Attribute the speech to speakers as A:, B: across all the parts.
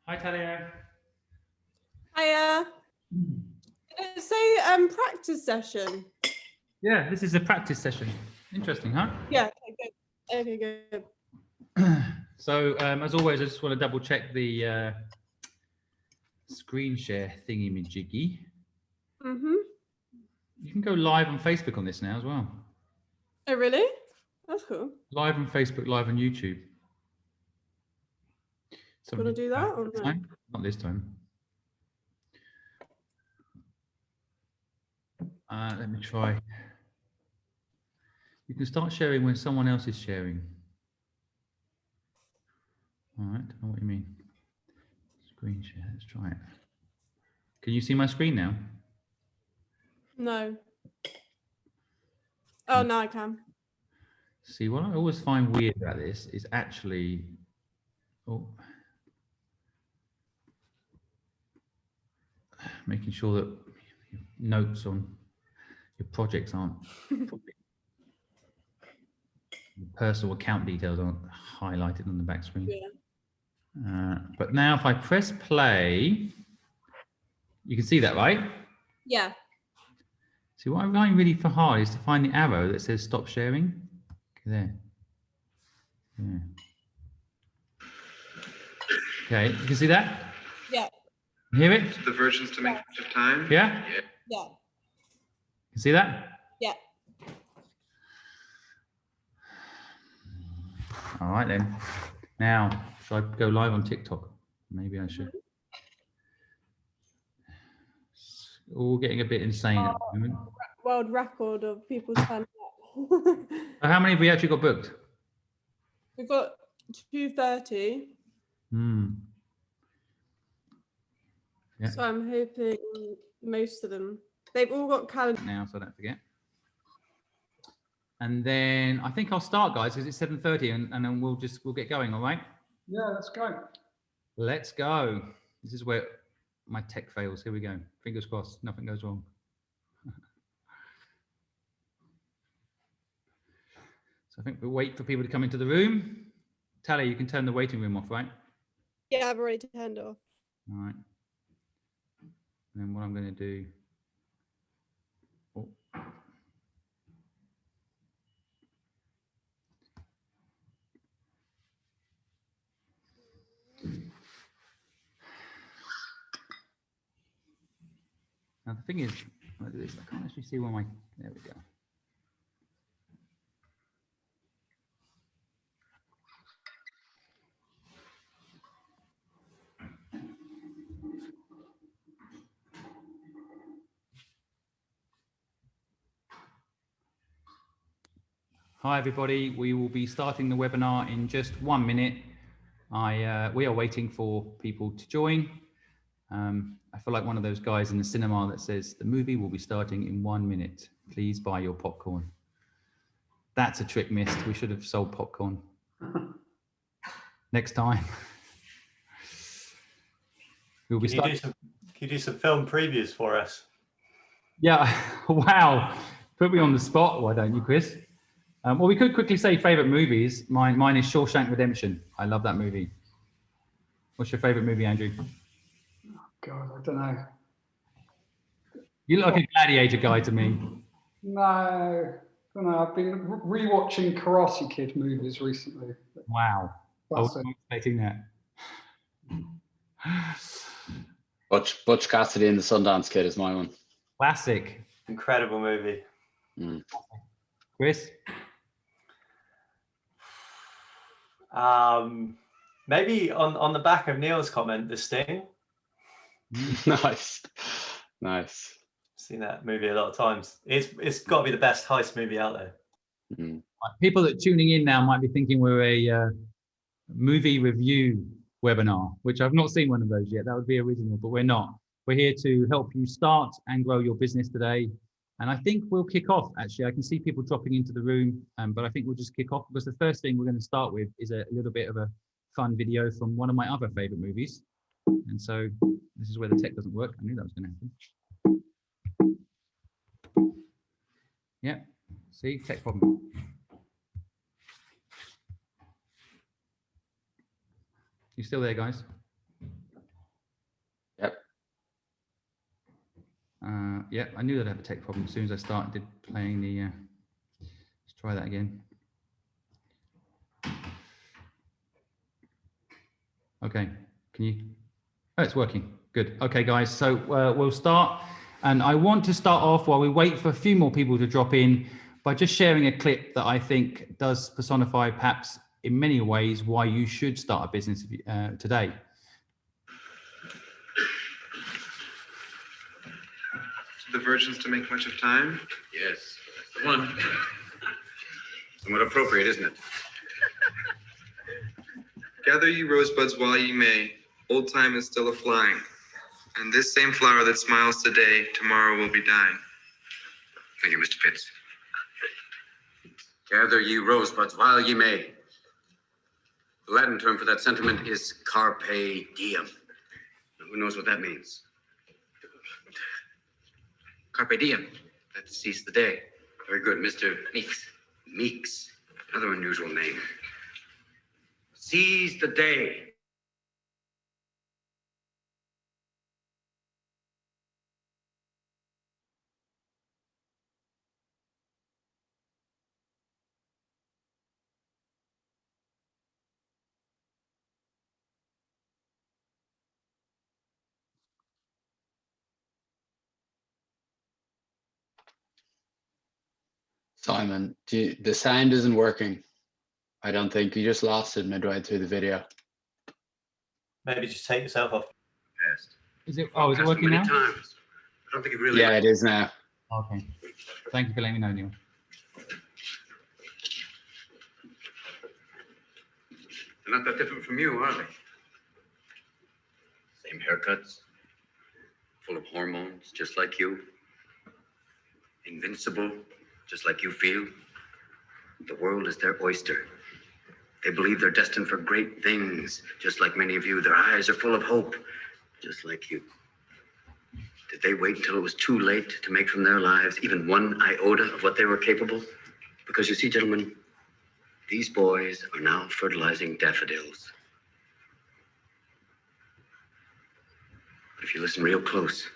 A: Hi, Talia.
B: Hiya. Did it say practice session?
A: Yeah, this is a practice session. Interesting, huh?
B: Yeah. Okay, good.
A: So, as always, I just want to double check the screen share thingy-majiggy. You can go live on Facebook on this now as well.
B: Oh, really? That's cool.
A: Live on Facebook, live on YouTube.
B: Do you want to do that or no?
A: Not this time. Let me try. You can start sharing when someone else is sharing. All right, I know what you mean. Screen share, let's try it. Can you see my screen now?
B: No. Oh, now I can.
A: See, what I always find weird about this is actually, making sure that your notes on your projects aren't, your personal account details aren't highlighted on the back screen.
B: Yeah.
A: But now if I press play, you can see that, right?
B: Yeah.
A: See, what I'm finding really hard is to find the arrow that says stop sharing. There. Yeah. Okay, you can see that?
B: Yeah.
A: You hear it?
C: The versions to make of time?
A: Yeah?
B: Yeah.
A: You see that?
B: Yeah.
A: All right then. Now, should I go live on TikTok? Maybe I should. All getting a bit insane at the moment.
B: World record of people turning up.
A: So how many have we actually got booked?
B: We've got 230.
A: Yeah.
B: So I'm hoping most of them. They've all got calendar
A: now, so I don't forget. And then I think I'll start, guys, because it's 7:30, and then we'll get going. All right?
D: Yeah, let's go.
A: Let's go. This is where my tech fails. Here we go. Fingers crossed, nothing goes wrong. So I think we'll wait for people to come into the room. Tally, you can turn the waiting room off, right?
B: Yeah, I've already turned off.
A: All right. And then what I'm going to do. Oh. Now the thing is, I'll do this. I can't actually see where my. There we go. Hi everybody, we will be starting the webinar in just 1 minute. We are waiting for people to join. I feel like one of those guys in the cinema that says the movie will be starting in 1 minute. Please buy your popcorn. That's a trick missed. We should have sold popcorn. Next time. We'll be
E: Can you do some film previews for us?
A: Yeah, wow. Put me on the spot, why don't you, Chris? Well, we could quickly say favorite movies. Mine is Shawshank Redemption. I love that movie. What's your favorite movie, Andrew?
D: Oh, God, I don't know.
A: You look like a Gladiator guy to me.
D: No, I don't know. I've been rewatching Karate Kid movies recently.
A: Wow. I wasn't expecting that.
F: Butch Cassidy and the Sundance Kid is my one.
A: Classic.
E: Incredible movie.
A: Chris?
E: Maybe on the back of Neil's comment, The Sting.
F: Nice.
E: Seen that movie a lot of times. It's got to be the best heist movie out there.
A: People that are tuning in now might be thinking we're a movie review webinar, which I've not seen one of those yet. That would be original, but we're not. We're here to help you start and grow your business today. And I think we'll kick off, actually. I can see people dropping into the room, but I think we'll just kick off because the first thing we're going to start with is a little bit of a fun video from one of my other favorite movies. And so this is where the tech doesn't work. I knew that was going to happen. Yeah, see, tech problem. You still there, guys? Yeah, I knew I'd have a tech problem as soon as I started playing the, let's try that again. Okay, can you, oh, it's working, good. Okay guys, so we'll start. And I want to start off while we wait for a few more people to drop in by just sharing a clip that I think does personify perhaps in many ways why you should start a business today.
C: The virgins to make much of time?
G: Yes, that's the one. Somewhat appropriate, isn't it?
C: Gather ye rosebuds while ye may. Old time is still a-flying. And this same flower that smiles today, tomorrow will be dying.
G: Thank you, Mr. Pitts. Gather ye rosebuds while ye may. The Latin term for that sentiment is carpe diem. Now, who knows what that means?
C: Carpe diem.
G: Let's seize the day. Very good, Mr. Meeks. Meeks. Another unusual name. Seize the day.
F: Simon, the sound isn't working. I don't think you just lost it midway through the video.
E: Maybe just take yourself off.
G: Past.
A: Is it, oh, is it
G: Asked
A: working
G: many
A: now?
G: times. I don't think it really.
F: Yeah, it is now.
A: Okay, thank you for letting me know, Neil.
G: They're not that different from you, are they? Same haircuts, full of hormones, just like you. Invincible, just like you feel. The world is their oyster. They believe they're destined for great things, just like many of you. Their eyes are full of hope, just like you. Did they wait until it was too late to make from their lives even one iota of what they were capable? Because you see, gentlemen, these boys are now fertilizing daffodils. But if you listen real close,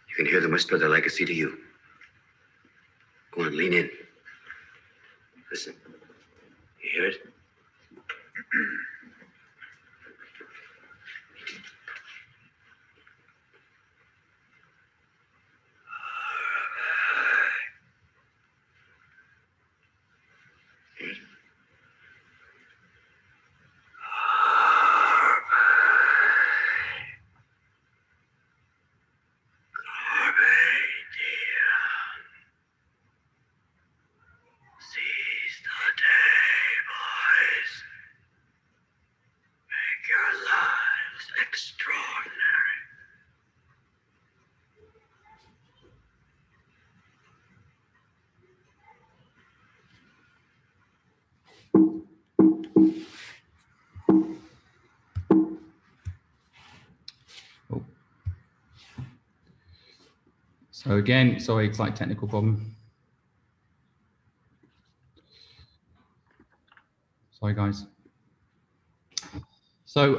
G: you can hear them whisper their legacy to you. Go on, lean in. Listen. You hear it? Hear it? Seize the day, boys. Make your lives extraordinary.
A: Oh. So again, sorry, it's like technical problem. Sorry, guys. So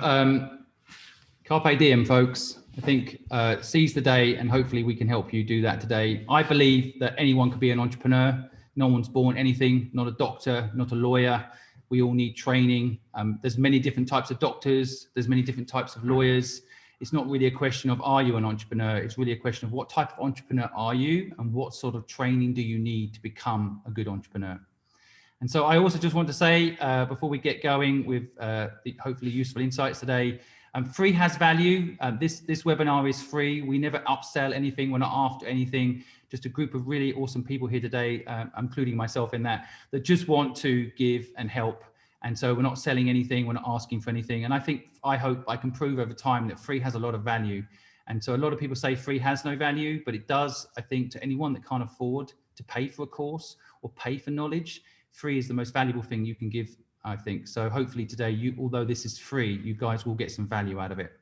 A: carpe diem, folks. I think seize the day, and hopefully we can help you do that today. I believe that anyone could be an entrepreneur. No one's born anything, not a doctor, not a lawyer. We all need training. There's many different types of doctors. There's many different types of lawyers. It's not really a question of, are you an entrepreneur? It's really a question of what type of entrepreneur are you and what sort of training do you need to become a good entrepreneur? And so I also just want to say, before we get going with the hopefully useful insights today, free has value. This webinar is free. We never upsell anything. We're not after anything. Just a group of really awesome people here today, including myself in that just want to give and help. And so we're not selling anything. We're not asking for anything. And I hope I can prove over time that free has a lot of value. And so a lot of people say free has no value, but it does, I think, to anyone that can't afford to pay for a course or pay for knowledge. Free is the most valuable thing you can give, I think. So hopefully today, although this is free, you guys will get some value out of it.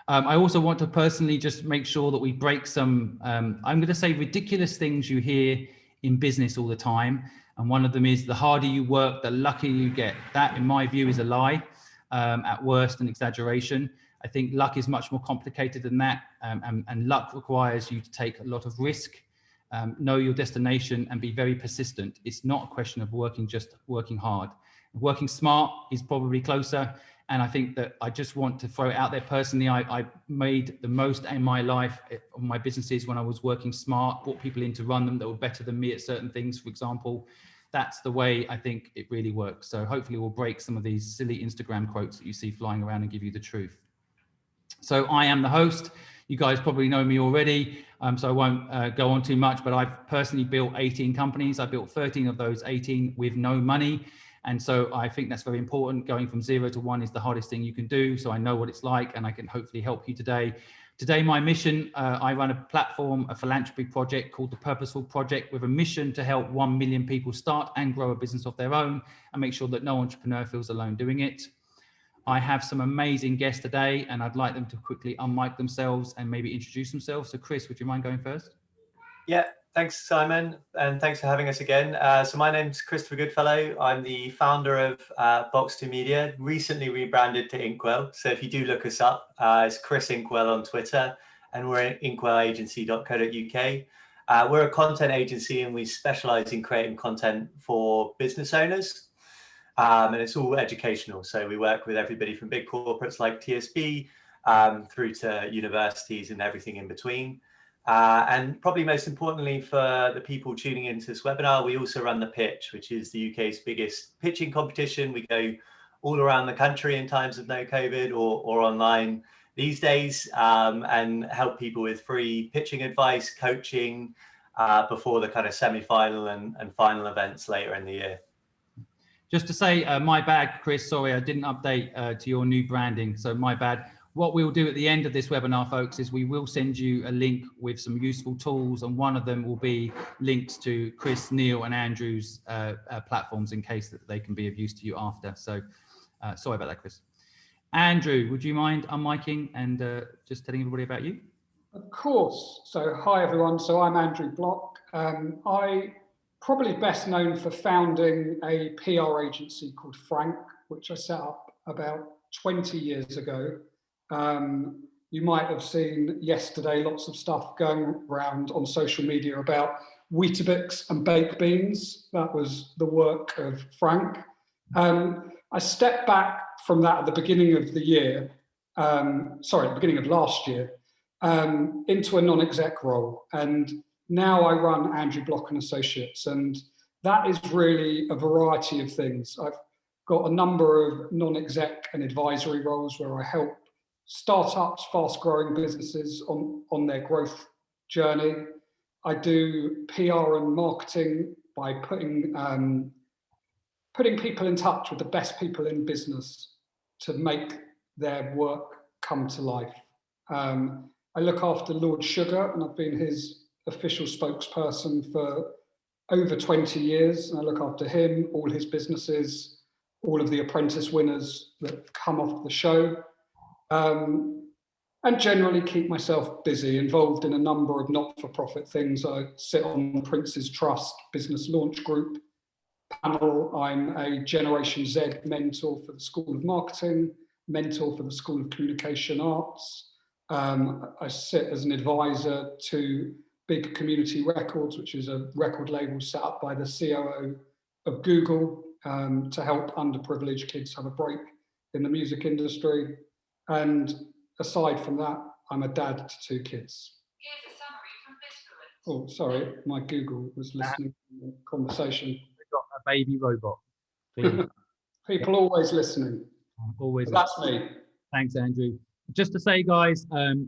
A: I also want to personally just make sure that we break some, I'm going to say ridiculous things you hear in business all the time. And one of them is the harder you work, the luckier you get. That, in my view, is a lie, at worst, an exaggeration. I think luck is much more complicated than that, and luck requires you to take a lot of risk, know your destination, and be very persistent. It's not a question of just working hard. Working smart is probably closer, and I think that I just want to throw it out there personally. I made the most in my life of my businesses when I was working smart, brought people in to run them that were better than me at certain things, for example. That's the way I think it really works. So hopefully we'll break some of these silly Instagram quotes that you see flying around and give you the truth. So I am the host. You guys probably know me already, so I won't go on too much, but I've personally built 18 companies. I built 13 of those 18 with no money. And so I think that's very important. Going from 0 to 1 is the hardest thing you can do. So I know what it's like, and I can hopefully help you today. Today, my mission, I run a platform, a philanthropy project called the Purposeful Project, with a mission to help 1 million people start and grow a business of their own and make sure that no entrepreneur feels alone doing it. I have some amazing guests today, and I'd like them to quickly unmic themselves and maybe introduce themselves. So Chris, would you mind going first?
E: Yeah, thanks, Simon, and thanks for having us again. So my name's Christopher Goodfellow. I'm the founder of Box2 Media, recently rebranded to Inkwell. So if you do look us up, it's Chris Inkwell on Twitter, and we're at inkwellagency.co.uk. We're a content agency, and we specialize in creating content for business owners. And it's all educational. So we work with everybody from big corporates like TSB through to universities and everything in between. And probably most importantly for the people tuning into this webinar, we also run the Pitch, which is the UK's biggest pitching competition. We go all around the country in times of no COVID or online these days, and help people with free pitching advice, coaching before the kind of semi-final and final events later in the year.
A: Just to say, my bad, Chris, sorry, I didn't update to your new branding, so my bad. What we'll do at the end of this webinar, folks, is we will send you a link with some useful tools, and one of them will be links to Chris, Neil, and Andrew's platforms in case that they can be of use to you after. So sorry about that, Chris. Andrew, would you mind unmiking and just telling everybody about you?
D: Of course. So hi, everyone. So I'm Andrew Block. I probably best known for founding a PR agency called Frank, which I set up about 20 years ago. You might have seen yesterday lots of stuff going around on social media about Weetabix and baked beans. That was the work of Frank. I stepped back from that at the beginning of the year, the beginning of last year, into a non-exec role. And now I run Andrew Block and Associates, and that is really a variety of things. I've got a number of non-exec and advisory roles where I help startups, fast-growing businesses on their growth journey. I do PR and marketing by putting people in touch with the best people in business to make their work come to life. I look after Lord Sugar, and I've been his official spokesperson for over 20 years. And I look after him, all his businesses, all of the apprentice winners that come off the show. And generally keep myself busy, involved in a number of not-for-profit things. I sit on Prince's Trust Business Launch Group panel. I'm a Generation Z mentor for the School of Marketing, mentor for the School of Communication Arts. I sit as an advisor to Big Community Records, which is a record label set up by the COO of Google to help underprivileged kids have a break in the music industry. And aside from that, I'm a dad to 2 kids.
H: Here's a summary from Biscuit.
D: Oh, sorry, my Google was listening to the conversation.
A: We've got a baby robot.
D: People always listening.
A: Always.
D: But that's me.
A: Thanks, Andrew. Just to say, guys,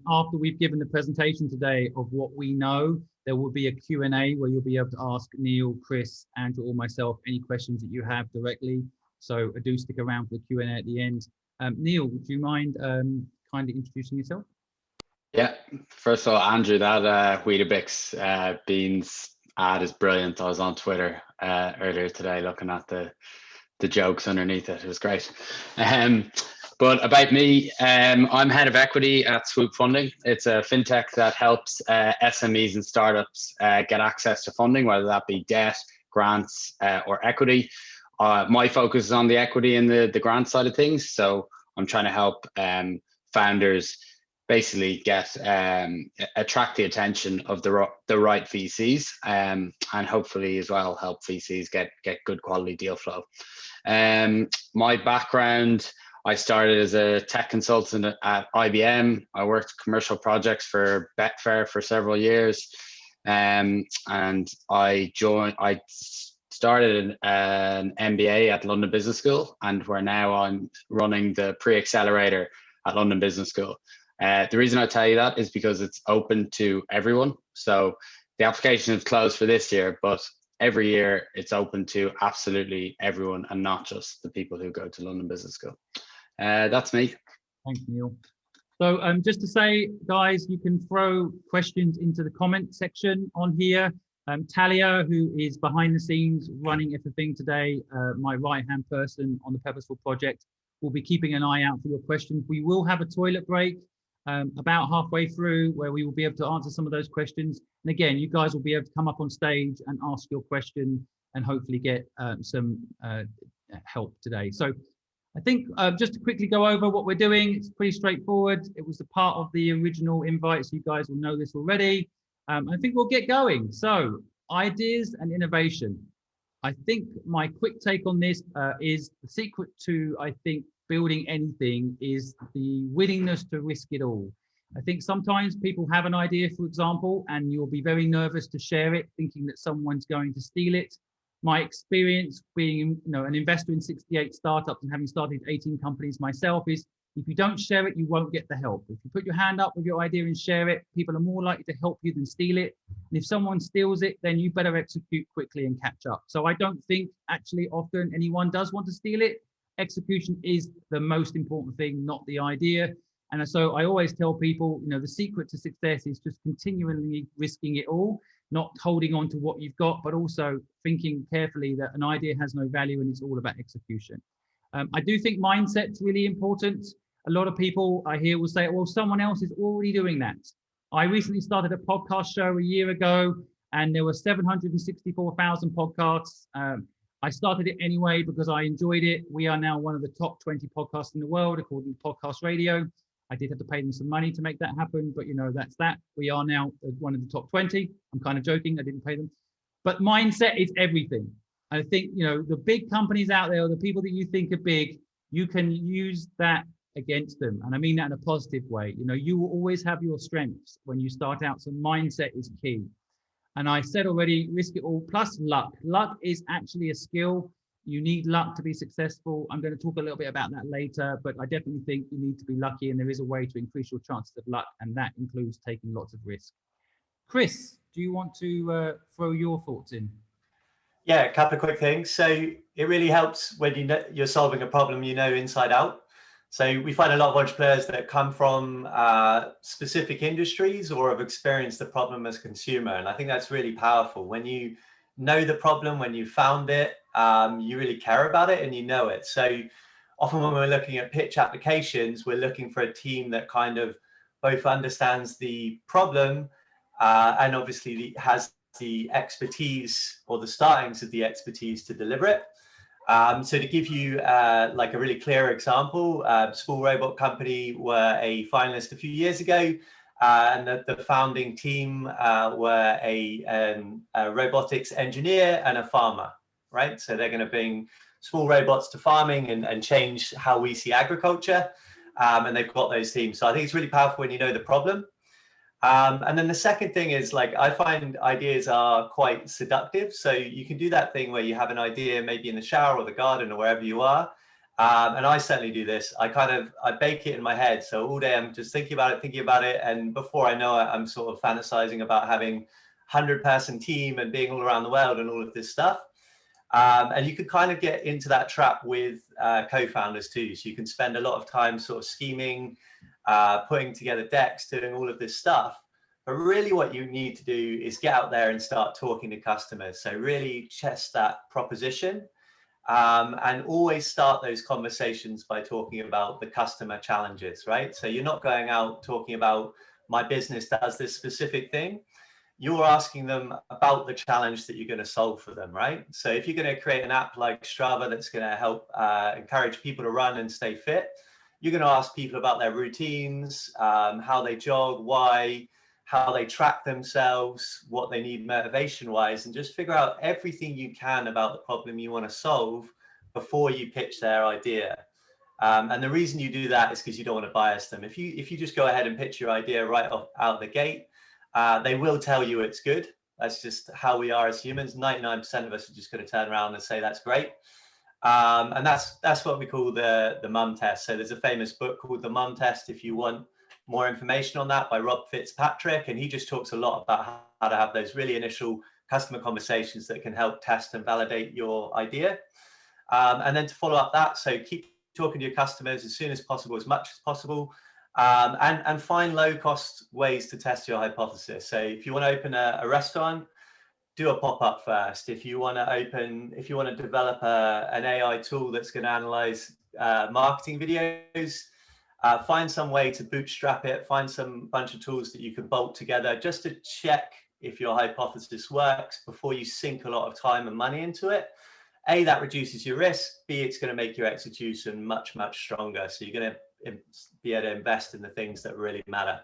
A: after we've given the presentation today of what we know, there will be a Q&A where you'll be able to ask Neil, Chris, Andrew, or myself any questions that you have directly. So do stick around for the Q&A at the end. Neil, would you mind kindly introducing yourself?
F: Yeah, first of all, Andrew, that Weetabix beans ad is brilliant. I was on Twitter earlier today looking at the jokes underneath it. It was great. But about me, I'm head of equity at Squibb Funding. It's a fintech that helps SMEs and startups get access to funding, whether that be debt, grants, or equity. My focus is on the equity and the grant side of things. So I'm trying to help founders basically get attract the attention of the right VCs, and hopefully as well help VCs get good quality deal flow. My background, I started as a tech consultant at IBM. I worked commercial projects for Betfair for several years, and I started an MBA at London Business School, and where now I'm running the pre-accelerator at London Business School. The reason I tell you that is because it's open to everyone. So the application is closed for this year, but every year it's open to absolutely everyone and not just the people who go to London Business School. That's me.
A: Thanks, Neil. So just to say, guys, you can throw questions into the comment section on here. Talia, who is behind the scenes running everything today, my right-hand person on the Purposeful Project, will be keeping an eye out for your questions. We will have a toilet break about halfway through where we will be able to answer some of those questions. And again, you guys will be able to come up on stage and ask your question and hopefully get some help today. So I think just to quickly go over what we're doing, it's pretty straightforward. It was a part of the original invite, so you guys will know this already. I think we'll get going. So ideas and innovation. I think my quick take on this is the secret to, I think, building anything is the willingness to risk it all. I think sometimes people have an idea, for example, and you'll be very nervous to share it, thinking that someone's going to steal it. My experience being, an investor in 68 startups and having started 18 companies myself is if you don't share it, you won't get the help. If you put your hand up with your idea and share it, people are more likely to help you than steal it. And if someone steals it, then you better execute quickly and catch up. So I don't think actually often anyone does want to steal it. Execution is the most important thing, not the idea. And so I always tell people, the secret to success is just continually risking it all, not holding on to what you've got, but also thinking carefully that an idea has no value and it's all about execution. I do think mindset's really important. A lot of people I hear will say, well, someone else is already doing that. I recently started a podcast show a year ago and there were 764,000 podcasts. I started it anyway because I enjoyed it. We are now one of the top 20 podcasts in the world, according to Podcast Radio. I did have to pay them some money to make that happen, but that's that. We are now one of the top 20. I'm kind of joking, I didn't pay them. But mindset is everything. I think, the big companies out there, or the people that you think are big, you can use that against them. And I mean that in a positive way. You will always have your strengths when you start out. So mindset is key. And I said already, risk it all plus luck. Luck is actually a skill. You need luck to be successful. I'm going to talk a little bit about that later, but I definitely think you need to be lucky and there is a way to increase your chances of luck, and that includes taking lots of risk. Chris, do you want to throw your thoughts in?
E: Yeah, a couple of quick things. So it really helps when you're solving a problem inside out. So we find a lot of entrepreneurs that come from specific industries or have experienced the problem as a consumer. And I think that's really powerful. When you know the problem, when you found it, you really care about it and you know it. So often when we're looking at pitch applications, we're looking for a team that kind of both understands the problem and obviously has the expertise or the startings of the expertise to deliver it. So to give you like a really clear example, Small Robot Company were a finalist a few years ago, and the founding team were a robotics engineer and a farmer, right? So they're going to bring small robots to farming and change how we see agriculture, and they've got those teams. So I think it's really powerful when you know the problem. And then the second thing is, like, I find ideas are quite seductive. So you can do that thing where you have an idea, maybe in the shower or the garden or wherever you are. And I certainly do this. I bake it in my head. So all day I'm just thinking about it. And before I know it, I'm sort of fantasizing about having 100-person team and being all around the world and all of this stuff. And you can kind of get into that trap with co-founders too. So you can spend a lot of time sort of scheming, putting together decks, doing all of this stuff. But really what you need to do is get out there and start talking to customers. So really test that proposition, and always start those conversations by talking about the customer challenges, right? So you're not going out talking about my business does this specific thing. You're asking them about the challenge that you're going to solve for them, right? So if you're going to create an app like Strava that's going to help encourage people to run and stay fit, you're going to ask people about their routines, how they jog, why, how they track themselves, what they need motivation wise, and just figure out everything you can about the problem you want to solve before you pitch their idea. And the reason you do that is because you don't want to bias them. If you just go ahead and pitch your idea right off out the gate, they will tell you it's good. That's just how we are as humans. 99% of us are just going to turn around and say that's great. And that's what we call the mum test. So there's a famous book called The Mum Test, if you want more information on that, by Rob Fitzpatrick. And he just talks a lot about how to have those really initial customer conversations that can help test and validate your idea. And then to follow up that, so keep talking to your customers as soon as possible, as much as possible, and find low cost ways to test your hypothesis. So if you want to open a restaurant, do a pop-up first. If you want to develop an AI tool that's going to analyze marketing videos, find some way to bootstrap it, find some bunch of tools that you can bolt together just to check if your hypothesis works before you sink a lot of time and money into it. A, that reduces your risk. B, it's going to make your execution much, much stronger. So you're going to be able to invest in the things that really matter.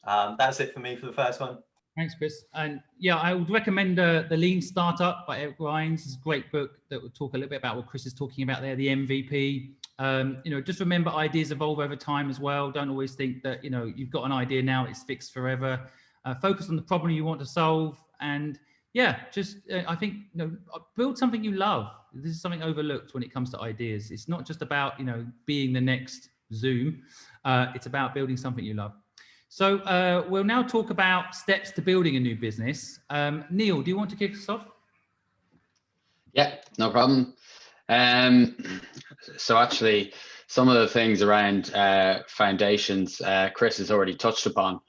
E: That's it for me for the first one.
A: Thanks, Chris. And yeah, I would recommend The Lean Startup by Eric Rines. It's a great book that will talk a little bit about what Chris is talking about there, the MVP. Just remember, ideas evolve over time as well. Don't always think that, you've got an idea now, it's fixed forever. Focus on the problem you want to solve. And yeah, I think, build something you love. This is something overlooked when it comes to ideas. It's not just about, being the next Zoom. It's about building something you love. So we'll now talk about steps to building a new business. Neil, do you want to kick us off?
F: Yeah, no problem. So actually, some of the things around foundations, Chris has already touched upon.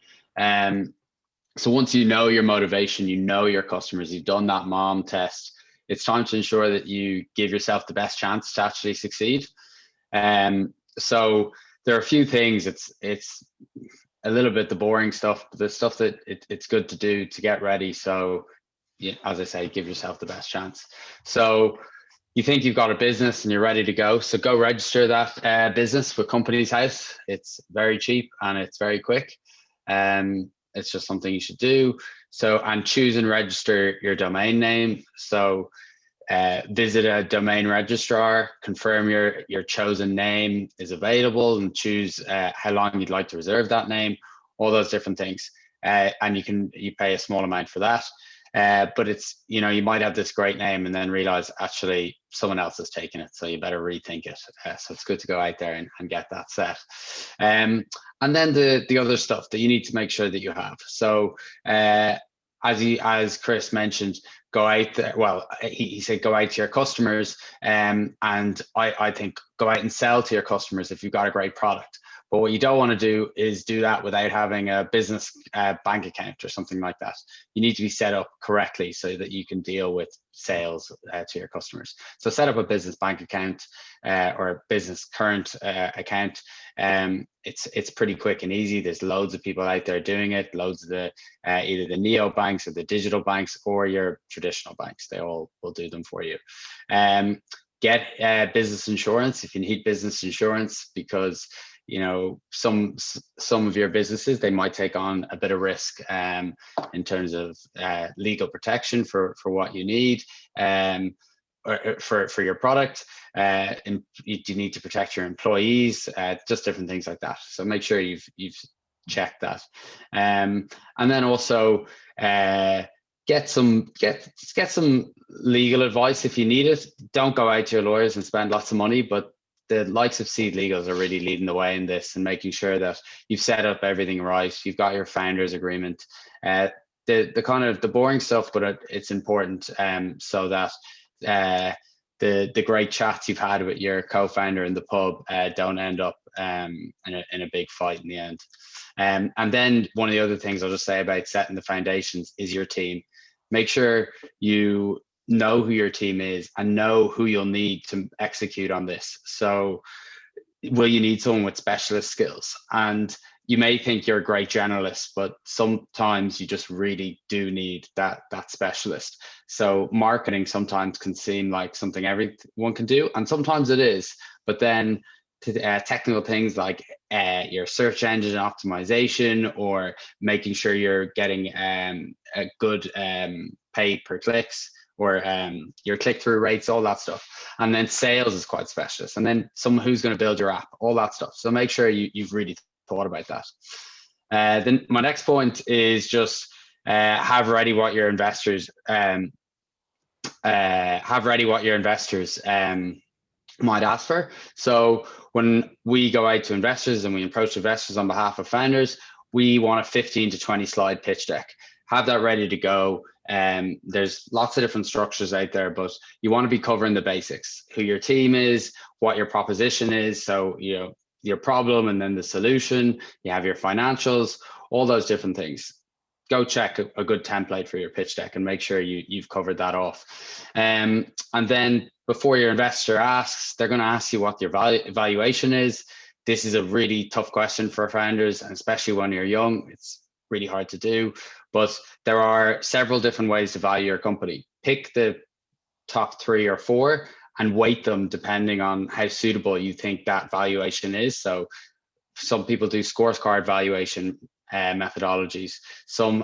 F: So once you know your motivation, you know your customers, you've done that mom test, it's time to ensure that you give yourself the best chance to actually succeed. So there are a few things. It's a little bit the boring stuff, but the stuff that it's good to do to get ready. So yeah, as I say, give yourself the best chance. So you think you've got a business and you're ready to go. So go register that business with Companies House. It's very cheap and it's very quick. It's just something you should do. So, and choose and register your domain name. So visit a domain registrar, confirm your chosen name is available, and choose how long you'd like to reserve that name, all those different things. And you pay a small amount for that. But it's, you might have this great name and then realize actually someone else has taken it. So you better rethink it. So it's good to go out there and get that set. And then the other stuff that you need to make sure that you have. So as Chris mentioned, go out there. Well, he said go out to your customers. And I think go out and sell to your customers if you've got a great product. But what you don't want to do is do that without having a business bank account or something like that. You need to be set up correctly so that you can deal with sales to your customers. So set up a business bank account or a business current account. It's pretty quick and easy. There's loads of people out there doing it. Loads of the either the neo banks or the digital banks or your traditional banks. They all will do them for you. Get business insurance if you need business insurance, because some of your businesses, they might take on a bit of risk in terms of legal protection for what you need or for your product. And you need to protect your employees, just different things like that. So make sure you've checked that. And then also get some legal advice if you need it. Don't go out to your lawyers and spend lots of money, but the likes of Seed Legals are really leading the way in this and making sure that you've set up everything right. You've got your founders agreement, the kind of the boring stuff, but it's important so that the great chats you've had with your co-founder in the pub don't end up in a big fight in the end. And then one of the other things I'll just say about setting the foundations is your team. Make sure you know who your team is and know who you'll need to execute on this. So will you need someone with specialist skills? And you may think you're a great generalist, but sometimes you just really do need that specialist. So marketing sometimes can seem like something everyone can do, and sometimes it is, but then technical things like your search engine optimization, or making sure you're getting a good pay per clicks, or your click-through rates, all that stuff. And then sales is quite specialist. And then someone who's going to build your app, all that stuff. So make sure you've really thought about that. Then my next point is just have ready what your investors might ask for. So when we go out to investors and we approach investors on behalf of founders, we want a 15 to 20 slide pitch deck. Have that ready to go. There's lots of different structures out there, but you want to be covering the basics: who your team is, what your proposition is. So, you know, your problem and then the solution, you have your financials, all those different things. Go check a good template for your pitch deck and make sure you've covered that off. And then before your investor asks, they're going to ask you what your valuation is. This is a really tough question for founders, and especially when you're young, it's really hard to do. But there are several different ways to value your company. Pick the top 3 or 4 and weight them depending on how suitable you think that valuation is. So some people do scorecard valuation methodologies. Some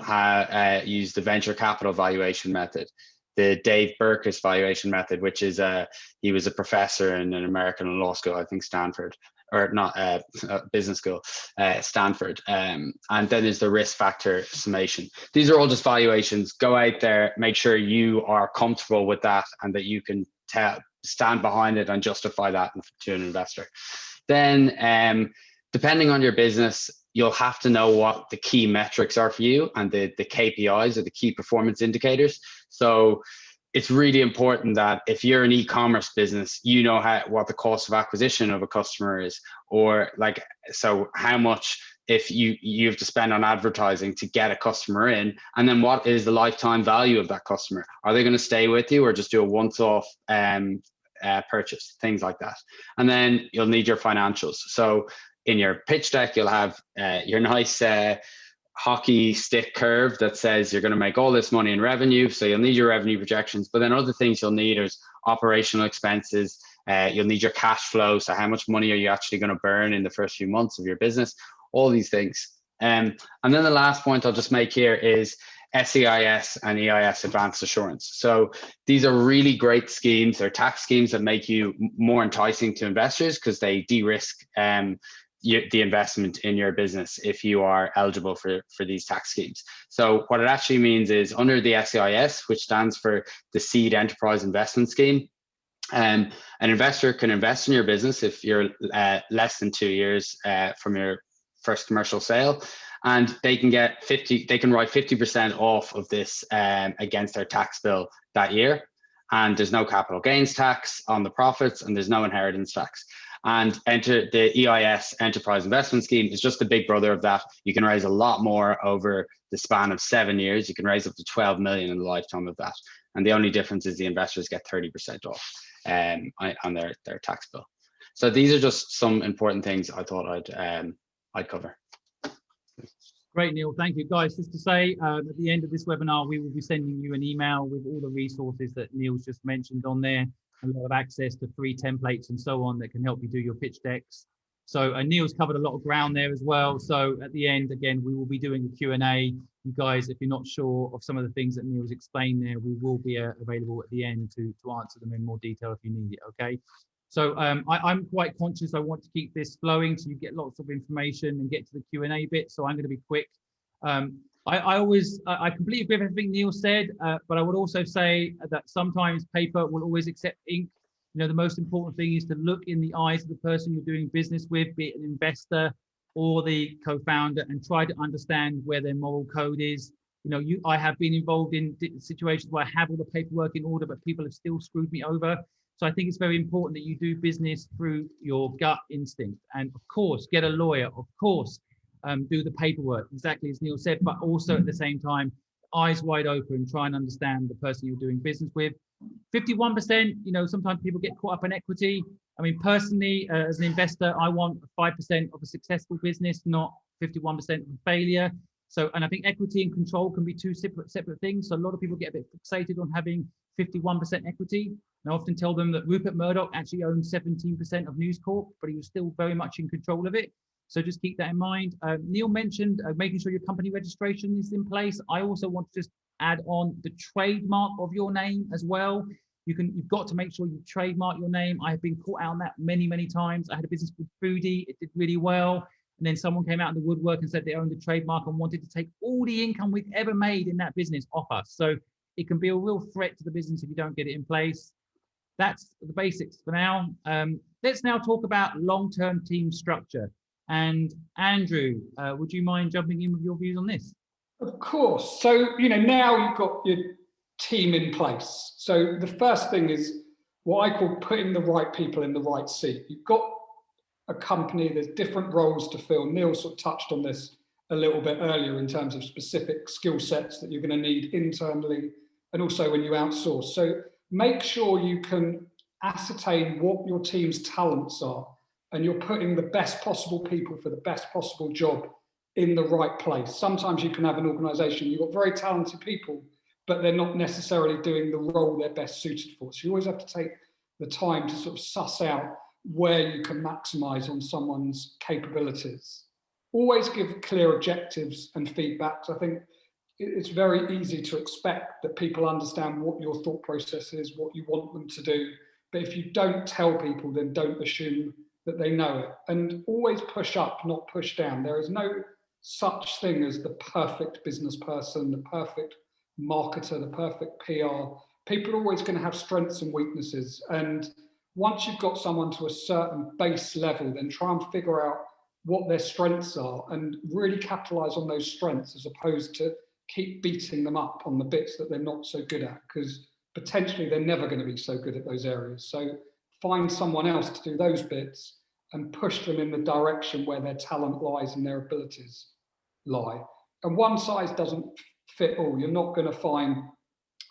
F: use the venture capital valuation method, the Dave Burkus valuation method, which is he was a professor in an American law school, I think Stanford, or not business school, Stanford. And then there's the risk factor summation. These are all just valuations. Go out there, make sure you are comfortable with that and that you can stand behind it and justify that to an investor. Then depending on your business, you'll have to know what the key metrics are for you and the KPIs, or the key performance indicators. So it's really important that if you're an e-commerce business, you know what the cost of acquisition of a customer is, or like, so how much if you have to spend on advertising to get a customer in, and then what is the lifetime value of that customer? Are they going to stay with you or just do a once-off purchase? Things like that. And then you'll need your financials. So in your pitch deck, you'll have your nice hockey stick curve that says you're going to make all this money in revenue. So you'll need your revenue projections, but then other things you'll need is operational expenses. You'll need your cash flow. So how much money are you actually going to burn in the first few months of your business? All these things. And then the last point I'll just make here is SEIS and EIS advanced assurance. So these are really great schemes. They're tax schemes that make you more enticing to investors because they de-risk the investment in your business if you are eligible for these tax schemes. So what it actually means is, under the SEIS, which stands for the Seed Enterprise Investment Scheme, an investor can invest in your business if you're less than 2 years from your first commercial sale, and they can write 50% off of this against their tax bill that year. And there's no capital gains tax on the profits, and there's no inheritance tax. And enter the EIS Enterprise Investment Scheme is just the big brother of that. You can raise a lot more over the span of 7 years. You can raise up to 12 million in the lifetime of that. And the only difference is the investors get 30% off on their tax bill. So these are just some important things I thought I'd cover.
A: Great, Neil. Thank you, guys. Just to say, at the end of this webinar, we will be sending you an email with all the resources that Neil's just mentioned on there. A lot of access to free templates and so on that can help you do your pitch decks. So Neil's covered a lot of ground there as well. So at the end, again, we will be doing a Q&A. You guys, if you're not sure of some of the things that Neil's explained there, we will be available at the end to answer them in more detail if you need it, okay? So I'm quite conscious I want to keep this flowing so you get lots of information and get to the Q&A bit. So I'm going to be quick. I completely agree with everything Neil said, but I would also say that sometimes paper will always accept ink. You know, the most important thing is to look in the eyes of the person you're doing business with, be it an investor or the co-founder, and try to understand where their moral code is. You know, I have been involved in situations where I have all the paperwork in order, but people have still screwed me over. So I think it's very important that you do business through your gut instinct. And of course, get a lawyer, of course. Do the paperwork, exactly as Neil said, but also at the same time, eyes wide open, try and understand the person you're doing business with. 51%, you know, sometimes people get caught up in equity. I mean, personally, as an investor, I want 5% of a successful business, not 51% of a failure. So, and I think equity and control can be two separate things. So a lot of people get a bit fixated on having 51% equity. And I often tell them that Rupert Murdoch actually owned 17% of News Corp, but he was still very much in control of it. So just keep that in mind. Neil mentioned making sure your company registration is in place. I also want to just add on the trademark of your name as well. You've got to make sure you trademark your name. I have been caught out on that many, many times. I had a business called Foodie. It did really well. And then someone came out in the woodwork and said they owned the trademark and wanted to take all the income we've ever made in that business off us. So it can be a real threat to the business if you don't get it in place. That's the basics for now. Let's now talk about long-term team structure. And Andrew, would you mind jumping in with your views on this?
D: Of course. So, now you've got your team in place. So the first thing is what I call putting the right people in the right seat. You've got a company, there's different roles to fill. Neil sort of touched on this a little bit earlier in terms of specific skill sets that you're going to need internally and also when you outsource. So make sure you can ascertain what your team's talents are and you're putting the best possible people for the best possible job in the right place. Sometimes you can have an organization, you've got very talented people, but they're not necessarily doing the role they're best suited for. So you always have to take the time to sort of suss out where you can maximize on someone's capabilities. Always give clear objectives and feedback. So I think it's very easy to expect that people understand what your thought process is, what you want them to do. But if you don't tell people, then don't assume that they know it. And always push up, not push down. There is no such thing as the perfect business person, the perfect marketer, the perfect PR. People are always going to have strengths and weaknesses. And once you've got someone to a certain base level, then try and figure out what their strengths are and really capitalize on those strengths as opposed to keep beating them up on the bits that they're not so good at, because potentially they're never going to be so good at those areas. So find someone else to do those bits and push them in the direction where their talent lies and their abilities lie. And one size doesn't fit all. You're not going to find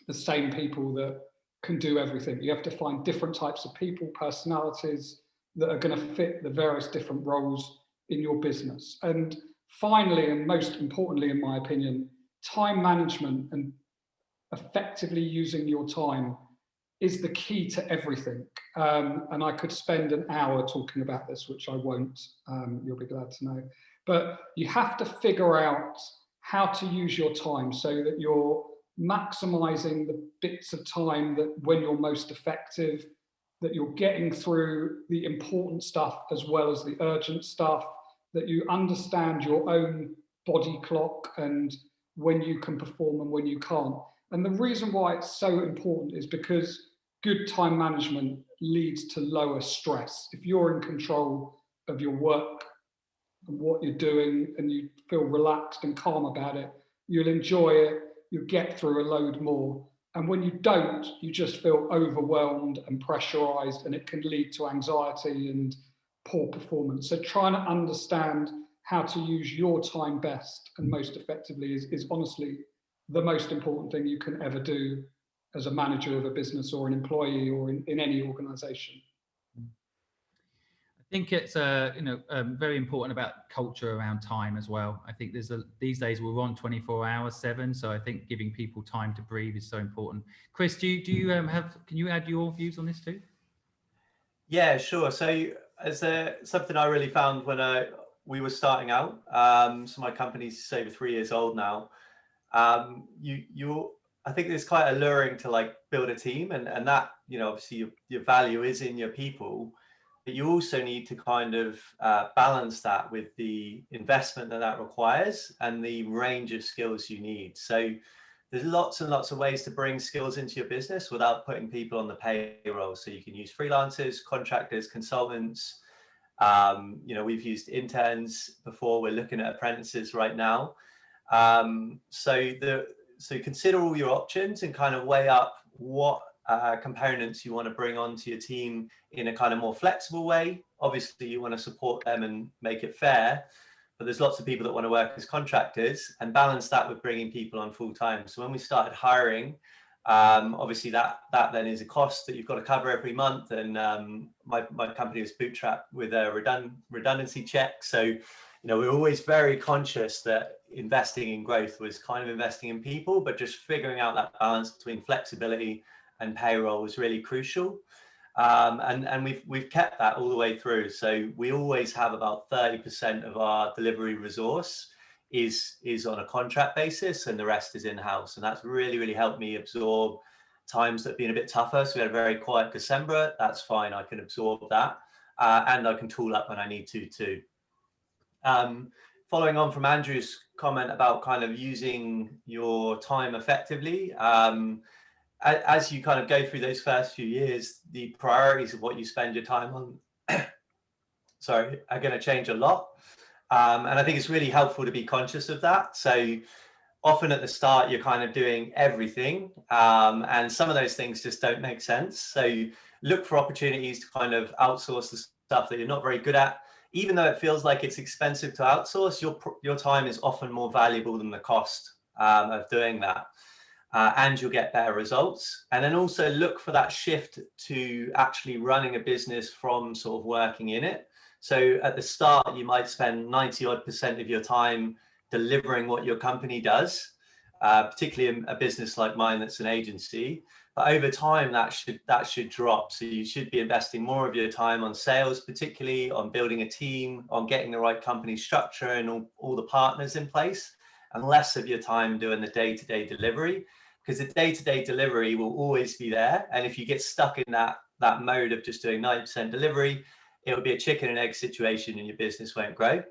D: the same people that can do everything. You have to find different types of people, personalities that are going to fit the various different roles in your business. And finally, and most importantly, in my opinion, time management and effectively using your time is the key to everything. And I could spend an hour talking about this, which I won't, you'll be glad to know. But you have to figure out how to use your time so that you're maximizing the bits of time that when you're most effective, that you're getting through the important stuff as well as the urgent stuff, that you understand your own body clock and when you can perform and when you can't. And the reason why it's so important is because good time management leads to lower stress. If you're in control of your work and what you're doing and you feel relaxed and calm about it, you'll enjoy it, you'll get through a load more. And when you don't, you just feel overwhelmed and pressurized, and it can lead to anxiety and poor performance. So trying to understand how to use your time best and most effectively is honestly the most important thing you can ever do as a manager of a business or an employee or in any organization.
A: I think it's very important about culture around time as well. I think these days we're on 24 hours, 7. So I think giving people time to breathe is so important. Chris, do you can you add your views on this too? Yeah,
E: sure. So as something I really found when we were starting out, so my company's over 3 years old now. I think it's quite alluring to like build a team, and that, obviously your value is in your people, but you also need to kind of balance that with the investment that requires and the range of skills you need. So there's lots and lots of ways to bring skills into your business without putting people on the payroll. So you can use freelancers, contractors, consultants. We've used interns before. We're looking at apprentices right now. So consider all your options and kind of weigh up what components you want to bring onto your team in a kind of more flexible way. Obviously, you want to support them and make it fair, but there's lots of people that want to work as contractors, and balance that with bringing people on full time. So when we started hiring, obviously that then is a cost that you've got to cover every month. And my company was bootstrapped with a redundancy check. So we're always very conscious that investing in growth was kind of investing in people, but just figuring out that balance between flexibility and payroll was really crucial. And we've kept that all the way through. So we always have about 30% of our delivery resource is on a contract basis, and the rest is in-house. And that's really helped me absorb times that have been a bit tougher. So we had a very quiet December. That's fine. I can absorb that, and I can tool up when I need to too. Following on from Andrew's comment about kind of using your time effectively, as you kind of go through those first few years, the priorities of what you spend your time on, are going to change a lot. And I think it's really helpful to be conscious of that. So often at the start, you're kind of doing everything, and some of those things just don't make sense. So look for opportunities to kind of outsource the stuff that you're not very good at. Even though it feels like it's expensive to outsource, your time is often more valuable than the cost of doing that. And you'll get better results. And then also look for that shift to actually running a business from sort of working in it. So at the start, you might spend 90% of your time delivering what your company does, particularly in a business like mine that's an agency. But over time, that should drop. So you should be investing more of your time on sales, particularly on building a team, on getting the right company structure and all the partners in place, and less of your time doing the day-to-day delivery, because the day-to-day delivery will always be there. And if you get stuck in that mode of just doing 90% delivery, it will be a chicken and egg situation and your business won't grow.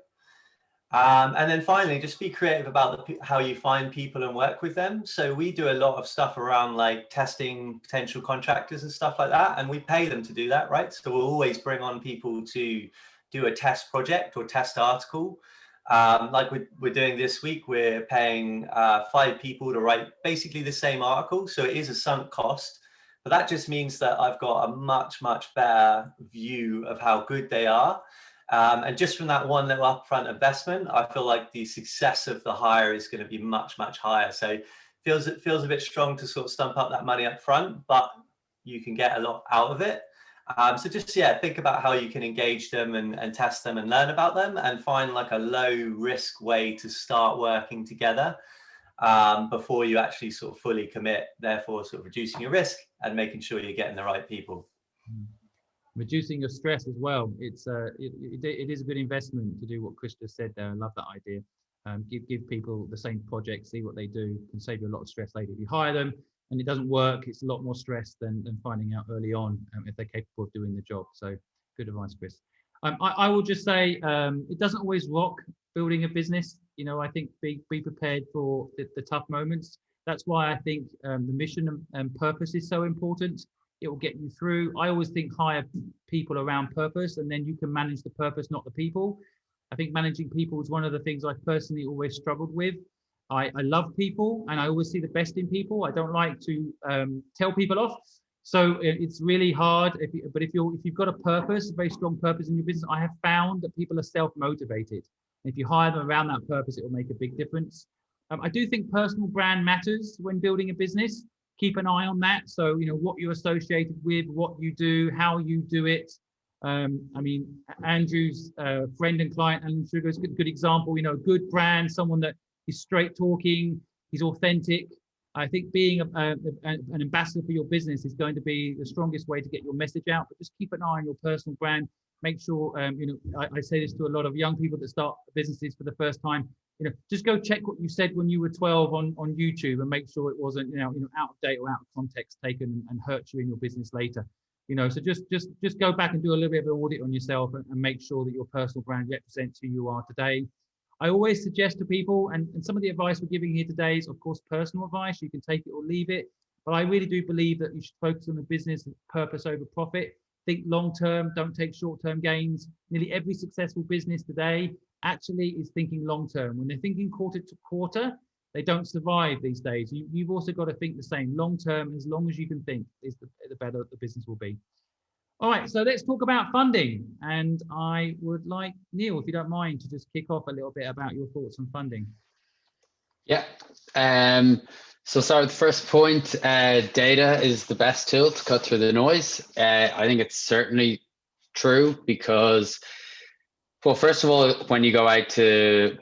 E: And then finally, just be creative about how you find people and work with them. So we do a lot of stuff around like testing potential contractors and stuff like that, and we pay them to do that, right? So we'll always bring on people to do a test project or test article. Like we're doing this week, we're paying 5 people to write basically the same article. So it is a sunk cost, but that just means that I've got a much better view of how good they are. And just from that one little upfront investment, I feel like the success of the hire is going to be much higher. So it feels a bit strong to sort of stump up that money up front, but you can get a lot out of it. So just, think about how you can engage them and test them and learn about them, and find like a low risk way to start working together before you actually sort of fully commit, therefore sort of reducing your risk and making sure you're getting the right people.
A: Reducing your stress as well. It is a good investment to do what Chris just said there. I love that idea. Give people the same project, see what they do, can save you a lot of stress later. If you hire them and it doesn't work, it's a lot more stress than finding out early on if they're capable of doing the job. So good advice, Chris. I will just say it doesn't always rock building a business. You know, I think be prepared for the tough moments. That's why I think the mission and purpose is so important. It will get you through. I always think hire people around purpose, and then you can manage the purpose, not the people. I think managing people is one of the things I personally always struggled with. I love people, and I always see the best in people. I don't like to tell people off. So it's really hard. But if you've got a purpose, a very strong purpose in your business, I have found that people are self-motivated. If you hire them around that purpose, it will make a big difference. I do think personal brand matters when building a business. Keep an eye on that. So, you know, what you're associated with, what you do, how you do it. I mean, Andrew's friend and client, Alan Sugar, is a good example. You know, a good brand, someone that is straight talking, he's authentic. I think being an ambassador for your business is going to be the strongest way to get your message out. But just keep an eye on your personal brand. Make sure, you know, I say this to a lot of young people that start businesses for the first time. You know, just go check what you said when you were 12 on YouTube and make sure it wasn't, you know, out of date or out of context taken and hurt you in your business later. You know, so just go back and do a little bit of an audit on yourself and make sure that your personal brand represents who you are today. I always suggest to people, and some of the advice we're giving here today is, of course, personal advice. You can take it or leave it. But I really do believe that you should focus on the business purpose over profit. Think long term, don't take short term gains. Nearly every successful business today actually is thinking long term. When they're thinking quarter to quarter, they don't survive these days. You've also got to think the same. Long term, as long as you can think, is the better the business will be. All right, so let's talk about funding. And I would like Neil, if you don't mind, to just kick off a little bit about your thoughts on funding.
F: Yeah. So start with the first point. Data is the best tool to cut through the noise. I think it's certainly true because, well, first of all, when you go out to